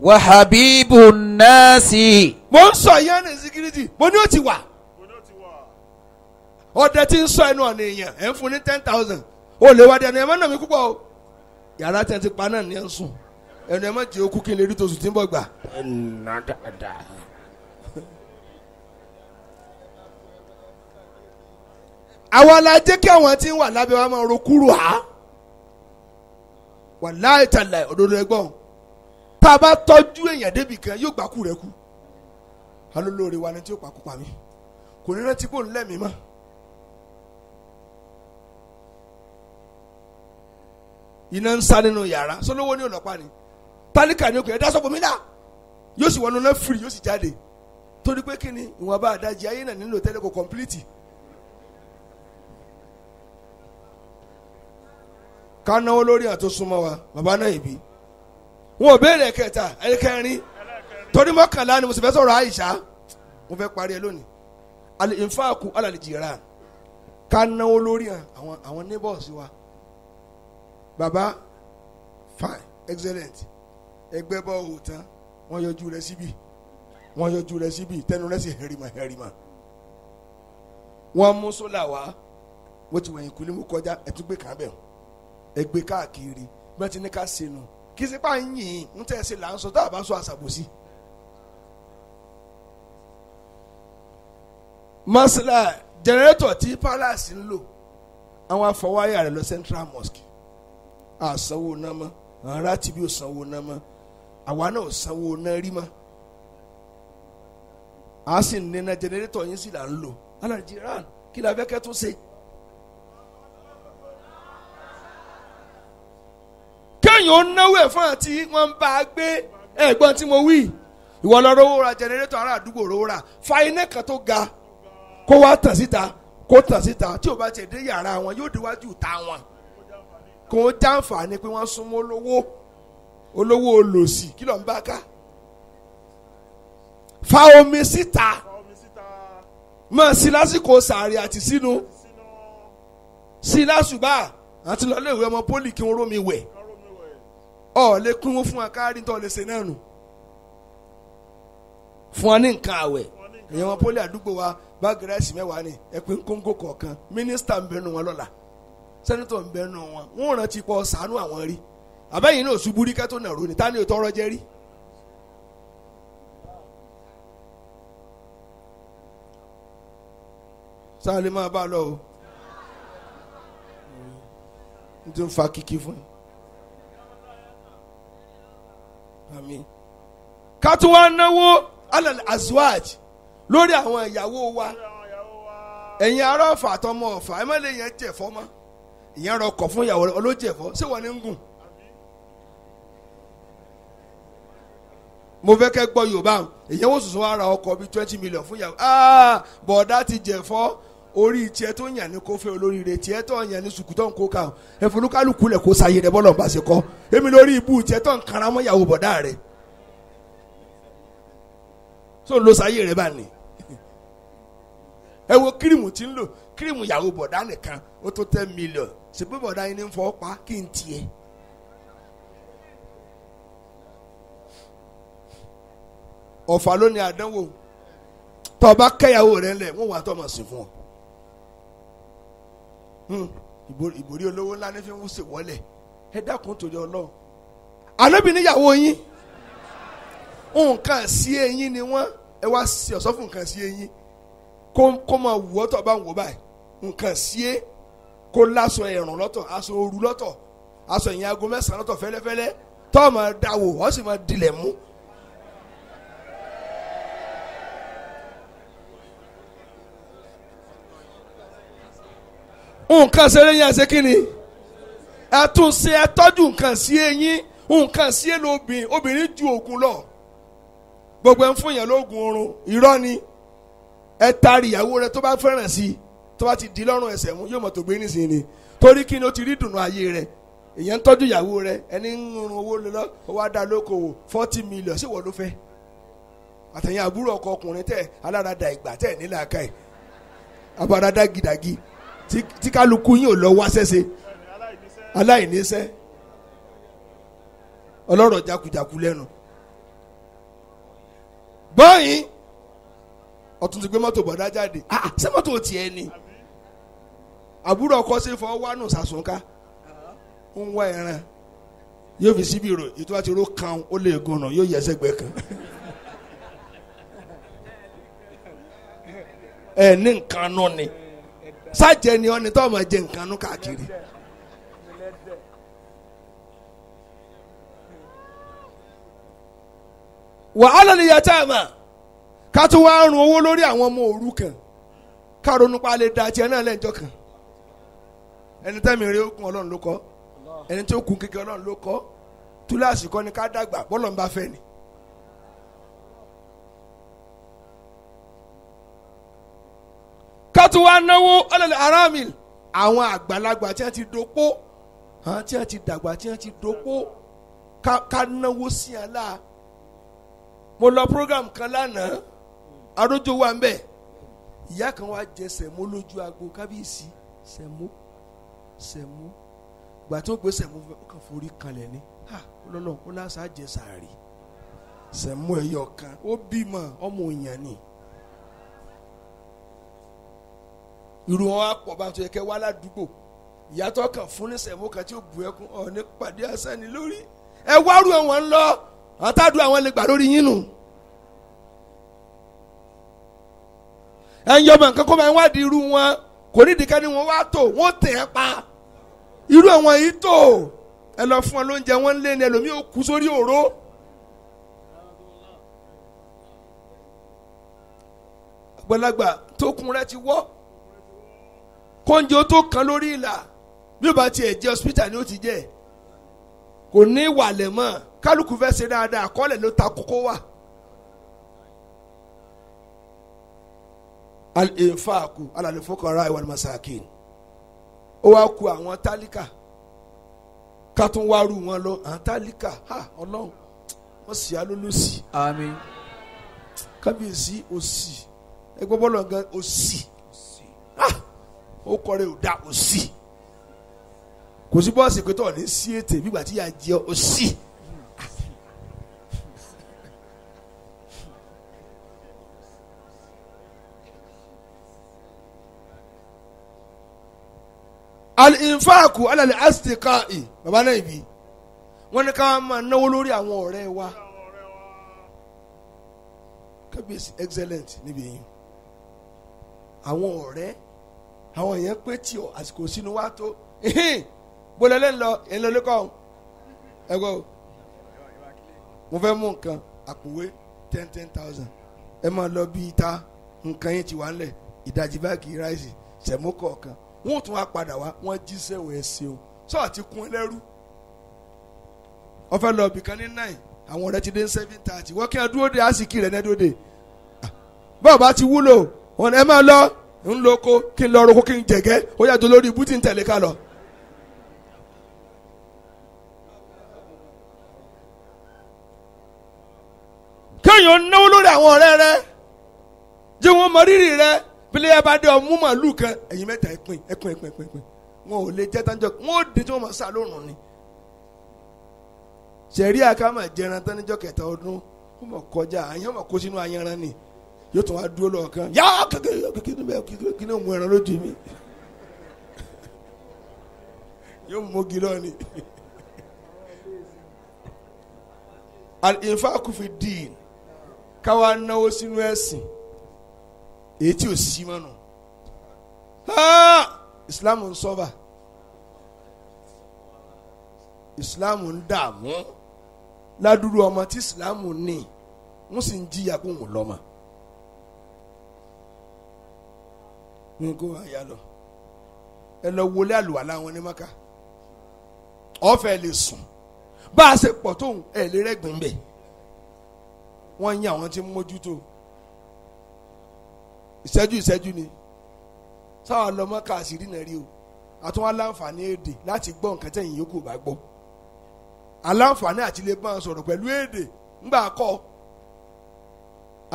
wàhábíbù nàásì. mo ń sọ ìyá ní security mo ní ó ti wà ọdẹ tí ń sọ ẹnu ọ̀nà èèyàn ẹ̀ ń fún ní 10,000 ó lè wá di ẹnu ẹ̀ má nà mí púpọ̀ o yàrá tẹ̀ ti pa náà ní ẹ̀ ń sùn ẹnu ẹ̀ má jẹ́ okú kí n lè rí tosù tí ń bọ̀ gbà. ẹnà dáadáa. àwa la jẹ́ kí àwọn tí ń wà lábẹ́ wa máa ro kúrò á wàláhì tàláhì òdodo ẹgbọ́n tá a bá tọ́jú èèyàn débì kan yóò gbà kú rẹ kú alólóore wa ni tí ó pa kú pa mí kò ní rántí kó ń lẹ́mìí mọ́. iná ń sá nínú yàrá sọlọ́wọ́ ní ọ̀nàpá ni tálíkà ní okùn ẹ̀dá sọ́kùn mi náà yóò sì wọnú náà fìrì yóò sì jáde torí pé kí ni ìwọ̀n bá àdájì ayé náà nílò tẹ́lẹ̀ kò kọ̀m̀plìtì. ká náwó lórí àtó súnmọ́ wa bàbá náà ìbí wọn ò béèrè kẹta ẹ̀kẹrin torí mọ́kànlá ni mo sì fẹ́ sọ̀rọ̀ àyíṣà mo fẹ́ parí ẹ lónìí alẹ́ ìfáàkù alàlẹ́ jìrà ká náwó lórí àwọn neighbors wa bàbá fine excellent ẹgbẹ́ bọ́ òwò tán wọ́n yọjú rẹ síbí tẹnu rẹ sì hẹrìmà wọ́n mú sólà wá mo ti wẹ̀yìn kúlé mo kọjá ẹ̀tún gbé kàn bẹ̀ ẹgbẹ́ káàkiri bẹ́ẹ̀ ti ní ká ṣe nù kí sípà ń yìn ń tẹ̀ ṣe là ń sọ tá a bá sọ àṣàbòsí. masala jẹnẹrétọ̀ tí palace ń lò àwọn afọwáyà rẹ̀ lọ Central Mosque àsanwó náà mọ́ àwọn ará tìbí ò sanwó náà mọ́ àwa náà ò sanwó náà rí mọ́ a sì ń nínú jẹnẹrétọ̀ yín sì là ń lò Nàìjíríà kí la fẹ́ kẹ́ tó ṣe. kéèyàn ó náwó ẹ̀ fún àti wọ́n ń bá a gbé ẹ̀gbọ́n tí mo wí ìwọ lọ rówó ra jẹnẹrétọ̀ ará àdúgbò rówó ra fa iná kan tó ga kó wá tàn síta kó tàn síta tí ò bá tiẹ̀ dé yàrá wọn yóò déwájú ta wọn kò ó jàǹfààní pé wọ́n súnmọ́ olówó olòṣì kí ló ń bá ká fa omi síta mọ̀ sí lásìkò sàárì àti sínú sí lásùbà àti lọ́lé ìwé ọmọ pólì kí wọ́n rómi wẹ̀ ọ̀ lè kún fún wa káàrí tó lè ṣe náà nù fún wa ní nǹkan àwẹ̀ èèyàn ọmọ pólì àdúgbò wa báàgì ráìsì mẹ́wàá ni ẹ̀pin kóńgò kọ̀ọ̀kan mínísítà ń bẹnu wọn lọ́la sẹ́nitọ̀ ń bẹnu wọn wọ́n rántí pọ̀ ṣàánú àwọn rí àbẹ́yìn náà ṣubú rí kẹ́tọ́ náà ronì tá ní o tọrọ jẹ́ rí. sáà lè máa bá a lọ o n ti ń fa kíkí fún yín àmín ká tún wá náwó alal azwaj lórí àwọn ìyàwó wa ẹ̀yin ará Ọ̀fà àtọmọ Ọ̀fà ẹ má lè yẹn jẹ̀fọ́ mọ́ ìyẹn rọ ọkọ̀ fún ìyàwó rẹ olójẹ̀fọ́ ṣé wọ́n ní ń gùn. mo fẹ́ kẹ́ gbọ́ Yorùbá èyàn wò sùsùn wá ra ọkọ̀ bíi 20 million fún ìyàwó bọ̀dá ti jẹ̀fọ́ orí tiẹ̀ tó yàn ní kó fẹ́ olóríire tiẹ̀ tó yàn ní sùkútọ̀ ń kó ká ẹ̀fọ́nukálukú lẹ̀ kó sayé rẹ̀ bọ́lọ̀ bá ṣe kọ́ èmi lórí ibú tiẹ̀ tó ń kara mọ́ ìyàwó bọ̀dá rẹ̀ tó ń lo sayé rẹ̀ bá ní. ẹ wo kírímù tí ń lò kírímù ìyàwó bọ̀dá nìkan ó tó 10 million ṣùgbọ́n bọ̀dá yín ní ń fọ́ pa kí n tiẹ̀. Ọ̀fà ló ní àdánwò tó bá kẹ́yàwó rẹ̀ ńlẹ̀ wọ́n wà tó máa sìn fún ọ. ìbòrí olówó ńlá ní fi ń ṣe wọlé ẹ dákun torí Ọlọ́run. Ànábì níyàwó yín nǹkan sí eyín ni wọ́n ẹ wá sí ọ̀sọ́ fún nǹkan sí eyín kó máa wù ọ́ tó bá ń wò báyìí nǹkan sí é kó láṣọ ẹ̀rùn lọ́tọ̀ aṣọ òru lọ́tọ̀ aṣọ ìyẹn aago 9 lọ́tọ̀ fẹ́lẹ́fẹ́lẹ́ tó máa dáwò ọ́ sì máa dilẹ̀ mú. nǹkan ṣe lẹ́yìn ẹsẹ̀ kí ni ẹ tún ṣe ẹ tọ́jú nǹkan sí eyín nǹkan sí ẹ lóbìn obìnrin ju oògùn lọ gbogbo ẹ ń fún yẹn lóògùn oorun irọ́ ni ẹ taari ìyàwó rẹ tó bá fẹ́ràn sí tó bá ti di lọ́rùn ẹsẹ̀ mú yóò mọ̀ tó gbé nísìnyí ni torí kí ni ó ti rí dùnú ayé rẹ èyàn ń tọ́jú ìyàwó rẹ ẹni ń rún owó lọ owó adá lókòwò 40 million sí wọ́n ló fẹ́ àtẹ̀yìn àbúrò ọkọ ọkùnrin tẹ̀ alárada ìgbà tẹ̀ nílẹ̀ aka ẹ̀ abárada gidagi tí kálukú yín ò lọ wá sẹ́sẹ́ aláìníṣẹ́ ọlọ́rọ̀ jakujaku lẹ́nu báyìí ọ̀tún ti gbé mọ́tò bọ̀dá jáde ṣé mọ́tò tiẹ̀ ni àbúrò ọkọ ṣe fọ́ wánú sàṣùnká ń wá ẹran yóò fi síbi rò ètò àti ro kan ó lè gùnà yóò yẹ ẹsẹ̀gbẹ́ kan ẹ ní nǹkan nù ni sájẹ ni ọ ni tó máa jẹ nǹkan nù káàkiri. wàhálà ni yàtọ̀ àmà ká tún wá rún owó lórí àwọn ọmọ òrukàn ká ronú pa lè da tiẹ̀ náà lẹ́jọ́ kan ẹni tẹ́mi rí okun Ọlọ́run ló kọ́ ẹni tí ó kun kékeré Ọlọ́run ló kọ́ túláàsì kọ́ ni ká dàgbà bọ́lọ̀ ń bá fẹ́ ni. ká tún wá náwó ọlọ́lẹ̀ aráàmìl àwọn àgbàlagbà tí wọ́n ti dopó tí wọ́n ti dàgbà tí wọ́n ti dopó ká náwó sí àlá. mo lọ program kan lánàá arójó wa ń bẹ̀ ìyá kan wá jẹ sẹ̀mó lójú agbo kábíyèsí sẹ̀mó gbà tó gbé sẹ̀mó kan forí kanlẹ̀ ni ọlọ́lọ́ ó lásà jẹ sàárì sẹ̀mó ẹ̀yọ kan ó bímọ ọmọ òyìn ni irú wọn wá pọ̀ bá tó yẹ kẹ́ wá ládùúgbò ìyàtọ̀ kan fún ní sẹ̀mó kan tí ó bu ẹkún ọ̀ ní pàdé asẹ́ni lórí ẹ wárú ẹ̀wọ̀n ńlọ àtàdùn àwọn lè gbà lórí yín nù. ẹ̀yin ọmọ nǹkan kó máa ń wádìí irú wọn kò ní ìdíkẹ́ ni wọ́n wá tó wọ́n tẹ̀ ẹ́ pa irú ẹ̀wọ̀n yìí tó ẹ lọ fún ọ lóúnjẹ wọn lé ní ẹlòmíì ó kú sórí òró. àgbàlagbà tó kun rẹ ti wọ́ kóúnjẹ tó kan lórí ìlà bí ó bá tiẹ̀ jẹ́ hospital ni ó ti jẹ́ kò ní ìwàlẹ̀ mọ́ kálukú fẹ́ ṣe dáadáa àkọọ́lẹ̀ ló ta kókó wà. al-infaqu ala al-fuqara wal masakin ó wá ku àwọn tálíkà ká tún wá rú wọn lọ àwọn tálíkà ọlọ́run wọ́n sì á lólósì. àmín. kábíyèsí òsì ẹgbẹ́ bọ́lọ̀ gan òsì ó kọrin ò dá òsì kò sí bọ́ọ̀sì pé tọ̀ ní sí ètè bí gbàtí yà jẹ́ òsì. al-infaqu ala al-asdiqai baba náà ibi wọ́n ní ká máa náwó lórí àwọn ọ̀rẹ́ wa kábíyèsí excellent níbi yìí àwọn ọ̀rẹ́ àwọn èèyàn pé tí ọ àsìkò sínú wa tó bólẹ́lẹ́ ń lọ ẹ̀ ń lọ lẹ́kọ̀ọ́ ẹ̀gbọ́ mo fẹ́ mú nǹkan àpòwé 10,000 ẹ máa lọ bí ìta nǹkan yẹn ti wà ńlẹ̀ ìdajì báàgì ráìsì sẹ̀mó kọ̀ọ̀kan wọ́n tún wá padà wá wọ́n jíṣẹ́ wọ̀ ẹ́ ṣeun sọ àti kún ẹlẹ́rú wọ́n fẹ́ lọ bìkan ní 9 àwọn ọ̀rẹ́ ti dé 7:30 wọ́n kí wọ́n dúró de àsìkí rẹ̀ nẹ́dúró de bọ́ọ̀ bá ti wúlò wọn ẹ máa lọ ń lo oko kí n lọ roko kí n jẹ̀gẹ́ ó yàtọ̀ lórí ibú tí ń tẹ̀lé ká lọ. kéèyàn náwó lórí àwọn ọ̀rẹ́ rẹ jẹ́ wọn mọ rírì rẹ bílẹ̀ yẹn bá dé ọmú màlúù kan ẹ̀yin mẹ́ta ẹ̀pin wọn ò lè jẹ́ tánjọ́ wọn ò dé tí wọ́n mọ̀ sá lóòrùn ni. sẹ̀rí àkàmà jẹran tán níjọ́ kẹta ọdún wọ́n mọ̀ kọjá àyàn mọ̀ kó sínú ayanran ni yóò tún wá dúró lọ́ọ̀kan yá kékeré kí ni òun ẹran lójú mi yóò mógi lọ ni. al-infaqu fi din káwa náwó sínú ẹ̀sìn èyí tí ò sí mọ́nù Islam ń sọ́ba Islam ń dààmú ládùúrú ọmọ tí Islam ní wọ́n sì ń jìyà kó wọn lọ́mọ. ní kó àyà lọ ẹ lọ wọlé àlùwàlá wọn ní Maka ọ̀fẹ́ lè sùn bá a ṣe pọ̀ tóun ẹ̀ lè rẹ́gbìn bẹ́ẹ̀ wọ́n ń yàn àwọn tí ń mójútó ìṣẹ́jú ni sáwọn lọ́mọ káàsìrì náà rí o àtúwọ́n aláǹfààní èdè láti gbọ́ nǹkan tẹ̀yìn yòókù bá gbọ́ aláǹfààní àti lè bá wọn sọ̀rọ̀ pẹ̀lú èdè ńgbà kọ́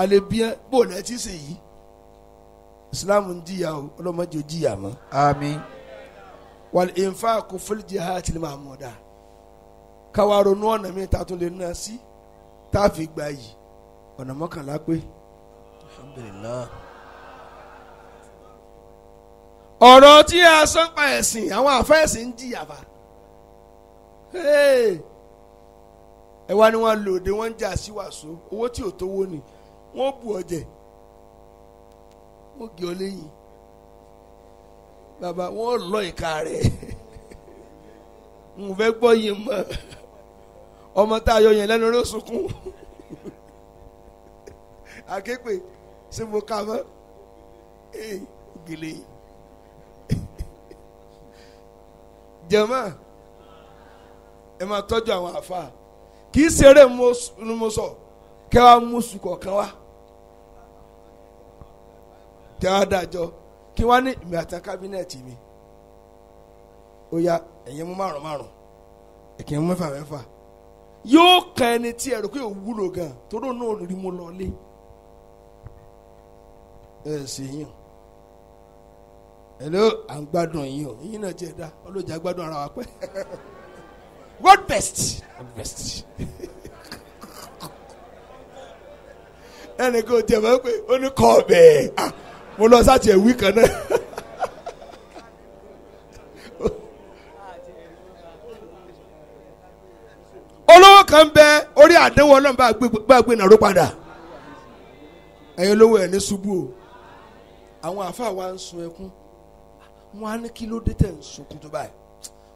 alẹ́bíyẹn bò lẹ́tí ṣe yìí Islam ń jìyà o ọlọ́mọdé ò jìyà mọ́. àmín. wal infaqu fil jihatil mahmuda káwa ronú ọ̀nà mi ta tún lè ná sí tá a fi gbà yìí ọ̀nà mọ́kànlá pé. alhamdulillah. ọ̀rọ̀ tí a sọ pa ẹ̀sìn àwọn àfẹ́sìn ń jìyà bá ẹ wá ní wọn lòdì wọn ń jà sí wàsó owó tí ò tówó ni wọn bù ọjẹ wọn gé ọ lẹ́yìn bàbá wọn lọ ìka rẹ n fẹ́ gbọ́ yìí mọ́ ọmọ tá a yọ yẹn lẹ́nu ló sunkún akéèpé ṣé mo kà mọ́ gèlè jẹ̀mọ́ ẹ máa tọ́jú àwọn àfa kì í ṣeré ni mo sọ kẹ́ wàá mú sùkọ̀ kan wá kẹ́ wàá dájọ́ kí wàá ní ìmì àti kábínẹ̀tì mi ó yá ẹ̀yin mú márùn ẹ̀kẹ́ mú mẹ́fà yóò kan ẹni tí ẹ̀rọ pé ò wúlò gan torí òun náà rí mo lọ lé ẹ̀ sì yín hello à ń gbádùn yín o yín náà jẹ́ dá ọlọ́jà gbádùn ara wa pẹ́ what best ẹnì kan tẹ̀ mọ́ pé ó ní kọ́ bẹ́ẹ̀ mo lọ sáà tiẹ̀ wí kan náà kan bẹ orí àdéhùn ọlọ́run bá gbé nàró padà ẹ̀yin olówó ẹ̀ ní ṣubú o àwọn àfáà wa ń sun ẹkún wọn á ní kí ló dé tẹ̀ ń sunkún tó báyìí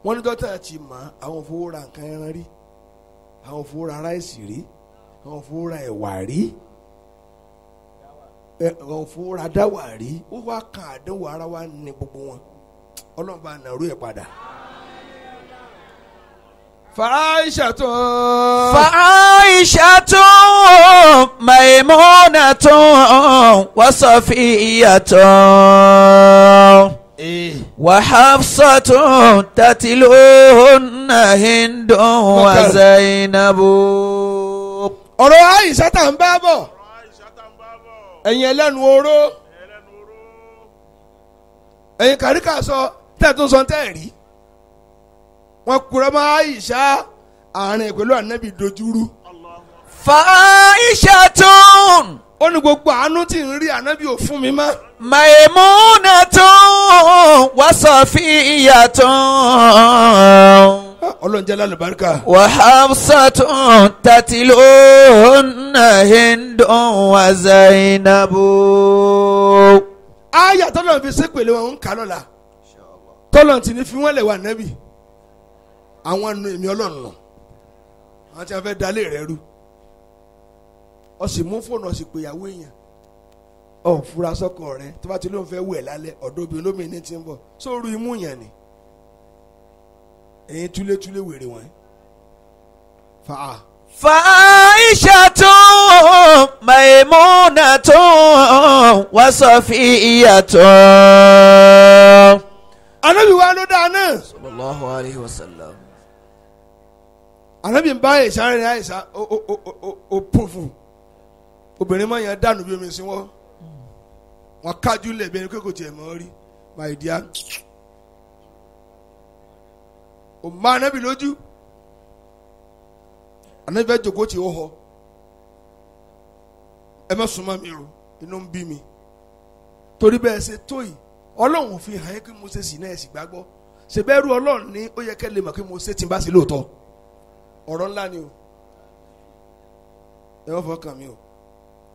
wọ́n ní dọ́tà ti mọ̀ àwọn fowó ra nǹkan ẹran rí àwọn fowó ra ráìsì rí àwọn fowó ra ẹ̀wà rí àwọn fowó ra dáwà rí ó wá kan àdéhùn ara wa ní gbogbo wọn ọlọ́run bá nàró ẹ̀ padà. فعائشة ميمونة وصفية وحفصة تتلوهن هند وزينب. ọ̀rọ̀ Àìṣà tá ń bá bọ̀ ẹ̀yin ẹlẹ́nu oró ẹ̀yin kàríkà sọ tẹ́ẹ̀tún sọ tẹ́ẹ̀rí wọ́n kúrẹ́ mọ́ Àìṣà àárín pẹ̀lú ànábì dojúrú. Fa'ishatun. ó ní gbogbo àánú tí ń rí ànábì ò fún mi mọ́. Maimunatun wa Safiyatun. ọlọ́run jẹ́ lálùbáríkà. Wa Hafsatun tatilunna Hindun wa Zainabu. àyà tọ́lọ̀ fi ṣépèlé wọn ń kà lọ́la tọ́lọ̀ tí ní fi wọ́n lẹ̀ wà ànábì àwọn nu èmi ọlọ́run nù àwọn tí a fẹ́ dalé rẹ rú ọ sì mú fóònù ọ sì pè ìyàwó èèyàn ọ fura sọ́kọ rẹ tó bá ti lóun fẹ́ wẹ̀ lálẹ́ ọ̀dọ̀ obìnrin olómìnir ti ń bọ̀ sóoru imú yẹn ni ẹ̀yin túlétúlé wèrè wọ̀nyí fa a. Fa'ishatun Maimunatun wa Safiyatun. Ànábì wa ló dáa náà. Sallallahu alayhi wa sallam. Ànábì ń bá Àìṣà rìn Àìṣà ó pọ̀ fún obìnrin mọ̀ yẹn dànù bí omi sí wọn kájú lẹ̀ bí ẹni pé kò tiẹ̀ mọ́ rí my dear ò má Ànábì lójú Ànábì fẹ́ jòkó tí ó họ ẹ má súnmọ́ mi o inú ń bí mi torí bẹ́ẹ̀ ṣe tó yìí Ọlọ́run fi hàn yín kí mo ṣe sì náà ẹ̀ sì gbàgbọ́ ṣe bẹ́ẹ̀ rú Ọlọ́run ní ó yẹ kẹ́ lè mọ̀ kí mo ṣe tí n bá sí lóòótọ́ ọ̀rọ̀ ńlá ni o ẹ wọ́n fọkàn mi o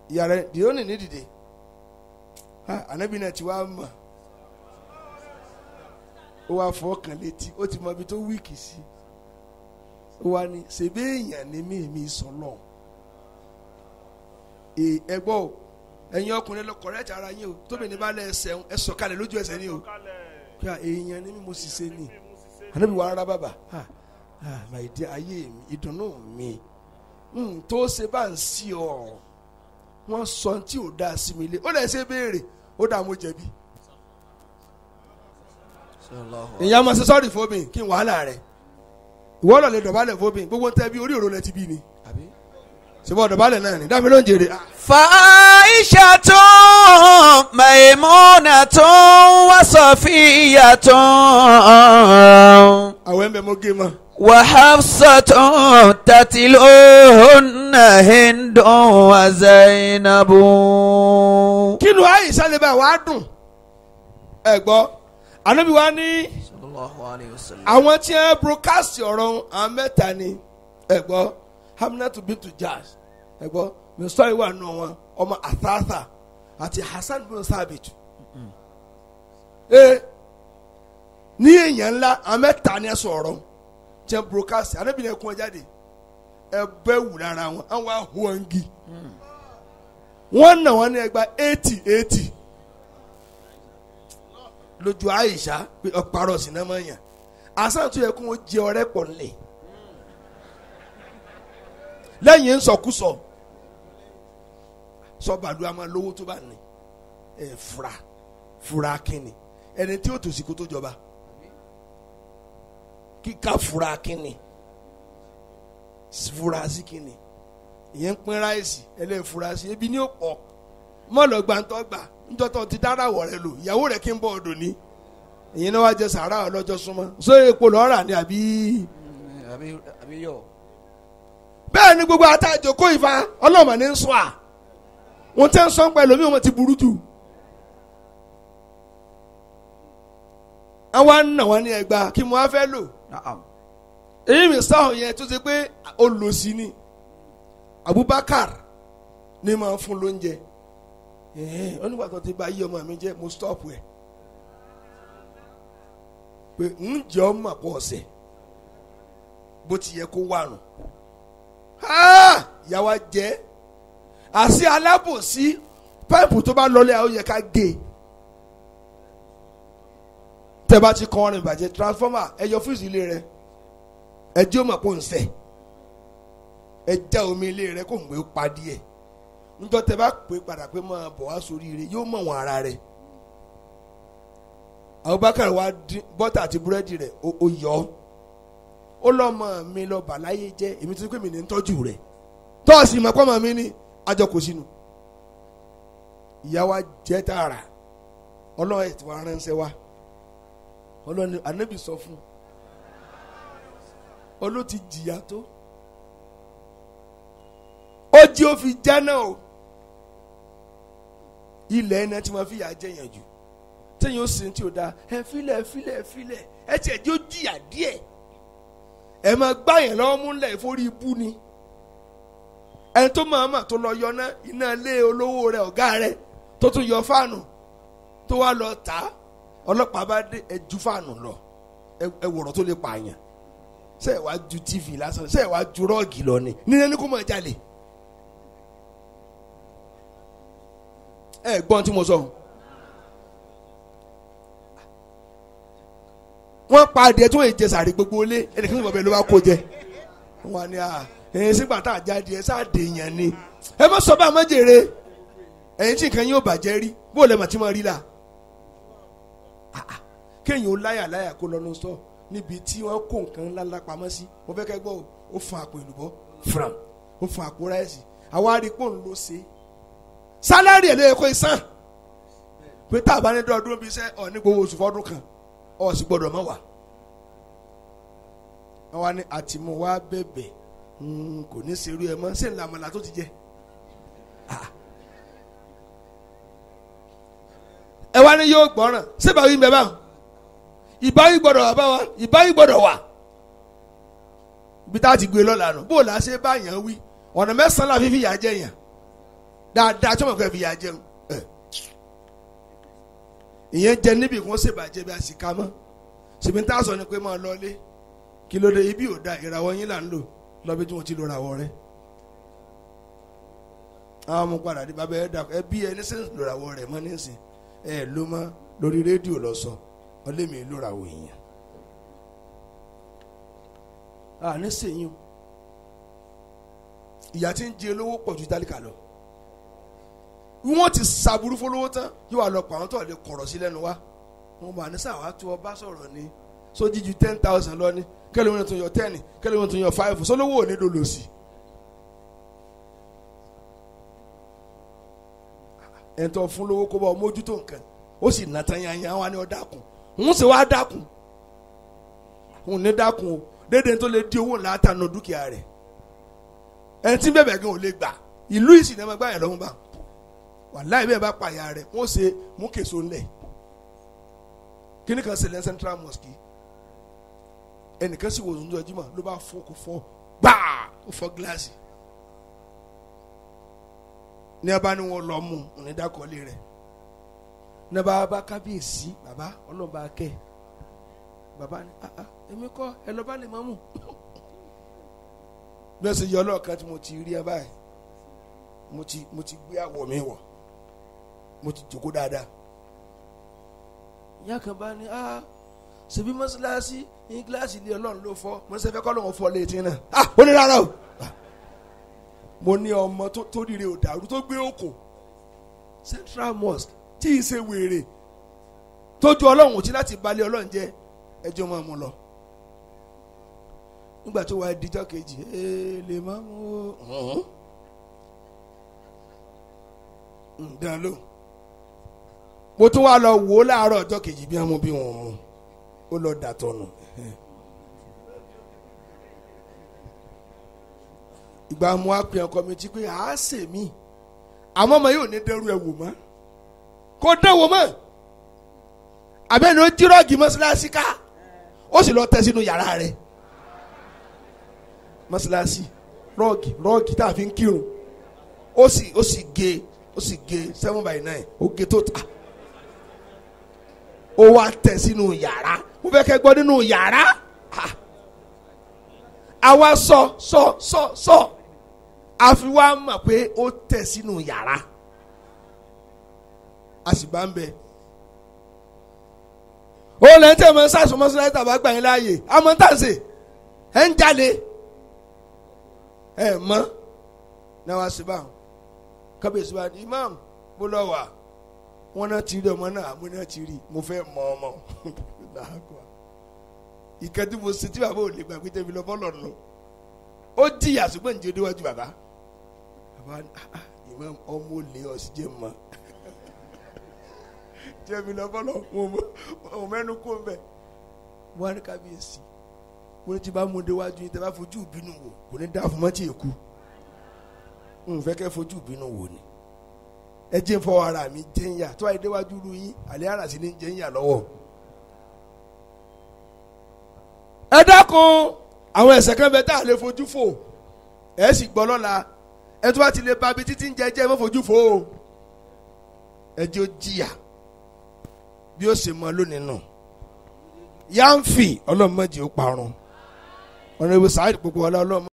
ìyá rẹ dìde ó ní dìde Ànábì náà ti wá mọ̀ ó wá fọkàn létí ó ti mọ ibi tó wíìkì sí ó wá ní ṣèbí èèyàn ní mímí sọlọ ẹ gbọ́ o ẹ̀yin ọkùnrin lọ kọ̀rẹ́tì ara yín o tóbi ní bá lẹ ẹsẹ̀ ẹ sọ̀kalẹ̀ lójú ẹsẹ̀ ni o kí èèyàn ní mímú ṣiṣẹ́ ni Ànábì wà rárá bàbá my dear ayé mi ìdùnnú mi tó ṣe bá ń sí ọ wọ́n sọ tí ò dáa sí mi lé ó lè ṣe béèrè ó dà mo jẹ̀bi ìyá máa ṣe sọ́ọ̀rì fóbìn kí n wàhálà rẹ̀ ìwọ náà lè dọ̀bálẹ̀ fóbìn gbogbo ń tẹ́ bí orí òrò lẹ ti bí ni ṣùgbọ́n dọ̀bálẹ̀ náà ni dábì ló ń jèrè. Fa'ishatun Maimunatun wa Safiyatun. àwọn ẹ̀ ń bẹ mo gé mọ́. Wa Hafsatun tatilunna Hindun wa Zainabu. kí ló Àìṣà lè bá wàá dùn ẹ gbọ́ Ànábì wa ní Sallallahu alayhi wa sallam. àwọn tí wọ́n broadcast ọ̀rọ̀ àwọn mẹ́ta ni ẹ gbọ́ Hamnatu bintu Jahsh ẹ gbọ́ mr iwa nù wọn ọmọ Athatha àti Hasan bin Sabit ní èèyàn ńlá àwọn mẹ́ta ni ẹ sọ̀rọ̀ tí wọ́n broadcast Ànábì náà kún ẹ jáde ẹ bẹ́ wù lára wọn àwọn ahọ́ngi wọ́n nà wọ́n ní ẹgbàá 80 lójú Àìṣà pé ọ̀parọ̀ sinimá yẹn Hasan tó yẹ kó wọ́n jẹ ọ̀rẹ́ pọ̀ nílẹ̀ lẹ́yìn nsọkúsọ sọ́bàdú a máa lówó tó bá ní fura kínni ẹni tí ó tòsí kó tó jọba kíkà fura kínni fura sí kínni ìyẹn ń pín ráìsì ẹlẹ́fura sí ebi ní ó pọ̀ mọ́ lọ gba ntọ́ gbà ntọ́tọ́ ti dára wọ̀ rẹ lò ìyàwó rẹ kí n bọ̀ ọ̀dọ̀ ní ìyẹn náà wá jẹ sàárà ọlọ́jọ́ súnmọ́ so epo lọ́ọ́rà ni àbí yọ. bẹ́ẹ̀ ni gbogbo àtàjọ kó ìfà ọlọ́mọ ní sọ à wọ́n tẹ́ ń sọ pẹ̀lú mi wọ́n ti burú jù. àwa ń nà wọ́n ní ẹgbàá kí mo á fẹ́ lò èyí mi sáwọn yẹn tó ṣe pé olùsí ni Abubakar ní máa fún lóúnjẹ onígbà tó ti bá yí ọmọ mi jẹ́ mo stop ẹ̀ pé ń jẹ́ ọmọ àpọ̀ ọ̀sẹ̀ bó ti yẹ kó wà nù ìyàwó jẹ́ àṣì alábòsí páìpù tó bá lọlé àwọn yẹ ká gé tẹ́ bá ti kọ́ ọ̀rìn ìbàjẹ́ transformer ẹ yọ fíìsì ilé rẹ ẹ jẹ́ ọmọ àpọ̀ ọ̀sẹ̀ ẹ já omi ilé rẹ kó ń gbé padì ẹ̀ níjọ́ tẹ́ bá pè padà pé máa bọ̀ wá sórí rẹ yóò mọ̀ wọ́n ara rẹ̀ Abubakar wa dín bọ́tà àti búrẹ́dì rẹ̀ ó yọ ó lọ́mọ mi lọ bàláyé jẹ́ èmi tó pé mi ní tọ́jú rẹ̀ tọ́ọ̀sì mọ̀pọ́mọ mi ní àjọ kò sínú ìyá wa jẹ́ tààrà ọlọ́run ẹ̀ tí wàá ránṣẹ́ wa ọlọ́run ànábì sọ fún ọlọ́run ti jìyà tó ó jí ó fi jáná o ilẹ̀ ẹ̀ná tí wọ́n fi yà jẹ́ yànjú tẹ́yìn ó sin tí o da ẹ filẹ̀ ẹ tiẹ̀ jẹ́ ó jìyà díẹ̀ ẹ máa gbá yẹn lọ́wọ́ múlẹ̀ ìforí ibú ni ẹni tó máa mà tó lọ yọ iná ilé olówó rẹ̀ ọ̀gá rẹ̀ tó tún yọ fáànù tó wá lọ tà á ọlọ́pàá bá dé ẹ ju fáànù lọ ẹ wọ̀rọ̀ tó lè pààyàn ṣé ẹ wá ju tv lásán ṣé ẹ wá ju rọ́ọ̀gì lọ ni nínú ẹni kó máa jalè ẹ gbọ́n tí mo sọ. wọ́n pa adìẹ tí wọ́n jẹ sàrí gbogbo lé ẹnìkan ní bọ̀bẹ̀ ló bá kó jẹ wọ́n ní ẹ̀yìn sígbà tá a jáde ẹ̀ sáà dè yàn ni ẹ má sọ bá a má jèrè ẹ̀yìn tí nǹkan yóò bàjẹ́ rí bó lẹ́mọ̀ tí mo rí la kéèyàn ó láyà kó lọ́nu sọ níbi tí wọ́n kó nǹkan ńláńlá pamọ́ sí mo fẹ́ kẹ́ gbọ́ ó fún àpò èlùbọ́ fram ó fún àpò ráìsì àwa rí pò ń lo ṣe sálárì ẹ̀ ló yẹ kó sàn pé tá a bá ní dọ́ọ̀dún bí iṣẹ́ ọ̀ ní gbowó oṣù fọ́dún kan ọ̀ sì gbọ́dọ̀ mọ́ wà àwa ni àtìmọ̀ wa bẹ̀bẹ̀ kò ní serú ẹ mọ́ ṣé ń la àmàlà tó ti jẹ ẹ wá ní yóò gbọ́ràn ṣé bàbá yín bẹ báwọn ìbáyìí gbọ́dọ̀ wà báwa ìbáyìí gbọ́dọ̀ wà ibi tá a ti gbé lọ́la nù bó o là ṣe báyàn wí ọ̀nà mẹ́sàn-án la fi yà jẹ yàn dáadáa tí wọ́n fẹ́ fi yà jẹun ìyẹn jẹ níbi kí wọ́n ṣèbàjẹ́ bí a sì ká mọ́ ṣèbí tá a sọ ni pé máa lọ lé kí ló dé ibi ò da ìràwọ̀ yín là ń lò lọ́bí tí wọ́n ti lo ràwọ̀ rẹ àwọn ọmọ padà di bàbá ẹ dà ẹ bí ẹ ní sẹ́yìn lo ràwọ̀ rẹ mọ́ nísìn ẹ ló mọ́ lórí rédíò lọ sọ ọlẹ́mi ló ràwọ̀ èèyàn ní sẹ́yìn ìyá tí ń jẹ olówó pọ̀ ju tálíkà lọ wọ́n ti sàbúrú fọlọ́wọ́ tán yóò wá lọ pa àwọn tó lè kọ̀rọ̀ sí lẹ́nu wa wọ́n bá ní sáwá tó ọba sọ̀rọ̀ ni sójí ju 10,000 lọ ní kẹ́lẹ́ wọn tún yọ 10 kẹ́lẹ́ wọn tún yọ 5 sọlọ́wọ́ ò ní dolo sí. ẹ̀ńtọ́ fún lówó kó bá ọ mójútó nǹkan ó sì nà tán yanyan wa ni ọ dákun òun sì wá dákun òun ní dákun o dédé tó lè di owó ńlá tànù dúkìá rẹ̀ ẹni tí bẹ́ẹ̀ bẹ́ẹ̀ gan ò lè gbà ìlú ìsìn ẹ̀mẹ́gbà yẹn lọ́mú bá wàláì bẹ́ẹ̀ bá pààyà rẹ̀ wọ́n ṣe mú kèso ńlẹ̀ kíní kan ṣẹlẹ̀ central mosque ẹnìkan sì wò ó ńjọ́ jimá ló bá fọ́ kó fọ́ gbáà ó fọ́ gíláàsì ní abá ni wọ́n lọ mú onídàkọ́lé rẹ̀ ní abá bá kábíyèsí bàbá ọlọ́ba kẹ́ bàbá ni èmi kọ́ ẹ lọ́ba lè má mú bí wọ́n ṣe yọ ọlọ́ọ̀kan tí mo ti rí ẹ báyìí mo ti gbé àwọ̀ mi wọ̀ mo ti jókòó dáadáa ìyá kan bá ní ṣebí mọ́ṣáláṣí ní gíláàsì ilé ọlọ́run ló fọ́ mo ní sẹ́fẹ́ kọ́ lóun fọ́ létí náà ó ní rárá o mo ní ọmọ tó rire ò dàrú tó gbé òkò central mosque tí ì ṣe wèrè tójú ọlọ́run ò tí láti balẹ̀ ọlọ́run jẹ́ ẹjọ́ máa mú lọ nígbà tó wà díjọ́ kejì lè má mú dán ló mo tún wá lọ wò ó láàárọ̀ ọjọ́ kejì bí wọ́n mú bí wọ́n mú ó lọ dàtọ̀nù ìgbà mu á pè ọkọ mi jí pé àá sè mí àmọ́ ọmọ yóò ní dẹ́rù ẹ̀ wò mọ́ kó dán wò mọ́ àbẹ́ni ó jírọ́ọ̀gì mọ́ṣáláṣí ká ó sì lọ tẹ́ sínú yàrá rẹ̀ mọ́sálásí rọ́ọ̀gì tá a fi ń kírun ó sì gé 7/9 ó gé tó ta ó wá tẹ̀ sínú yàrá mo fẹ́ kẹ́ gbọ́ nínú yàrá àwa sọ àfi wá mọ̀ pé ó tẹ̀ sínú yàrá a sì bá ń bẹ ó lẹ́yìn tí ẹ máa ń sàṣùn mọ́sálásí tàbá gbà yín láàyè àmọ́ tá à ń ṣe ẹ̀ ń jalè ẹ̀ mọ́ náà wá sí báwọn kábíyèsí wa ní imam mo lọ wà wọn náà ti rí ọmọ náà mo náà ti rí mo fẹ́ mọ ọmọ ìkẹ́tù mo ṣe tí bàbá ò lè gbàgbé tẹ́bi lọ bọ́ọ̀lù ọ̀nà ó jìyà ṣùgbọ́n ǹjẹ́ déwájú bàbá imam ọmọ olè ọ̀sìn jẹ́ mọ́ tẹ́bi lọ bọ́ọ̀lù ọ̀hún mẹ́nu kó ń bẹ̀ mo wá ní kábíyèsí mo ní ti bá mú déwájú yín tẹ́ bá fojú ìbínú wò kò ní dá fún mọ́tì èkú fẹ́ kẹ́ fojú ìbínú wò ni ẹ jẹ́ fọwọ́ ara mi jẹ́yà tó àyè déwájú ru yín àlẹ́ ara sì ní jẹ́yà lọ́wọ́. ẹ dákun àwọn ẹ̀ṣẹ̀ kan bẹ tá a lè fojú fò ẹ sì gbọ́ lọ́la ẹ tó bá ti lè ba bí títí ń jẹ́jẹ́ ẹ má fojú fò ó ẹ jẹ́ ó jìyà bí ó ṣe mọ lónìí nù yáǹfì ọlọ́mọdé ó parun ọ̀nà ìwé sáà ìpòpò ọlọ́mọ.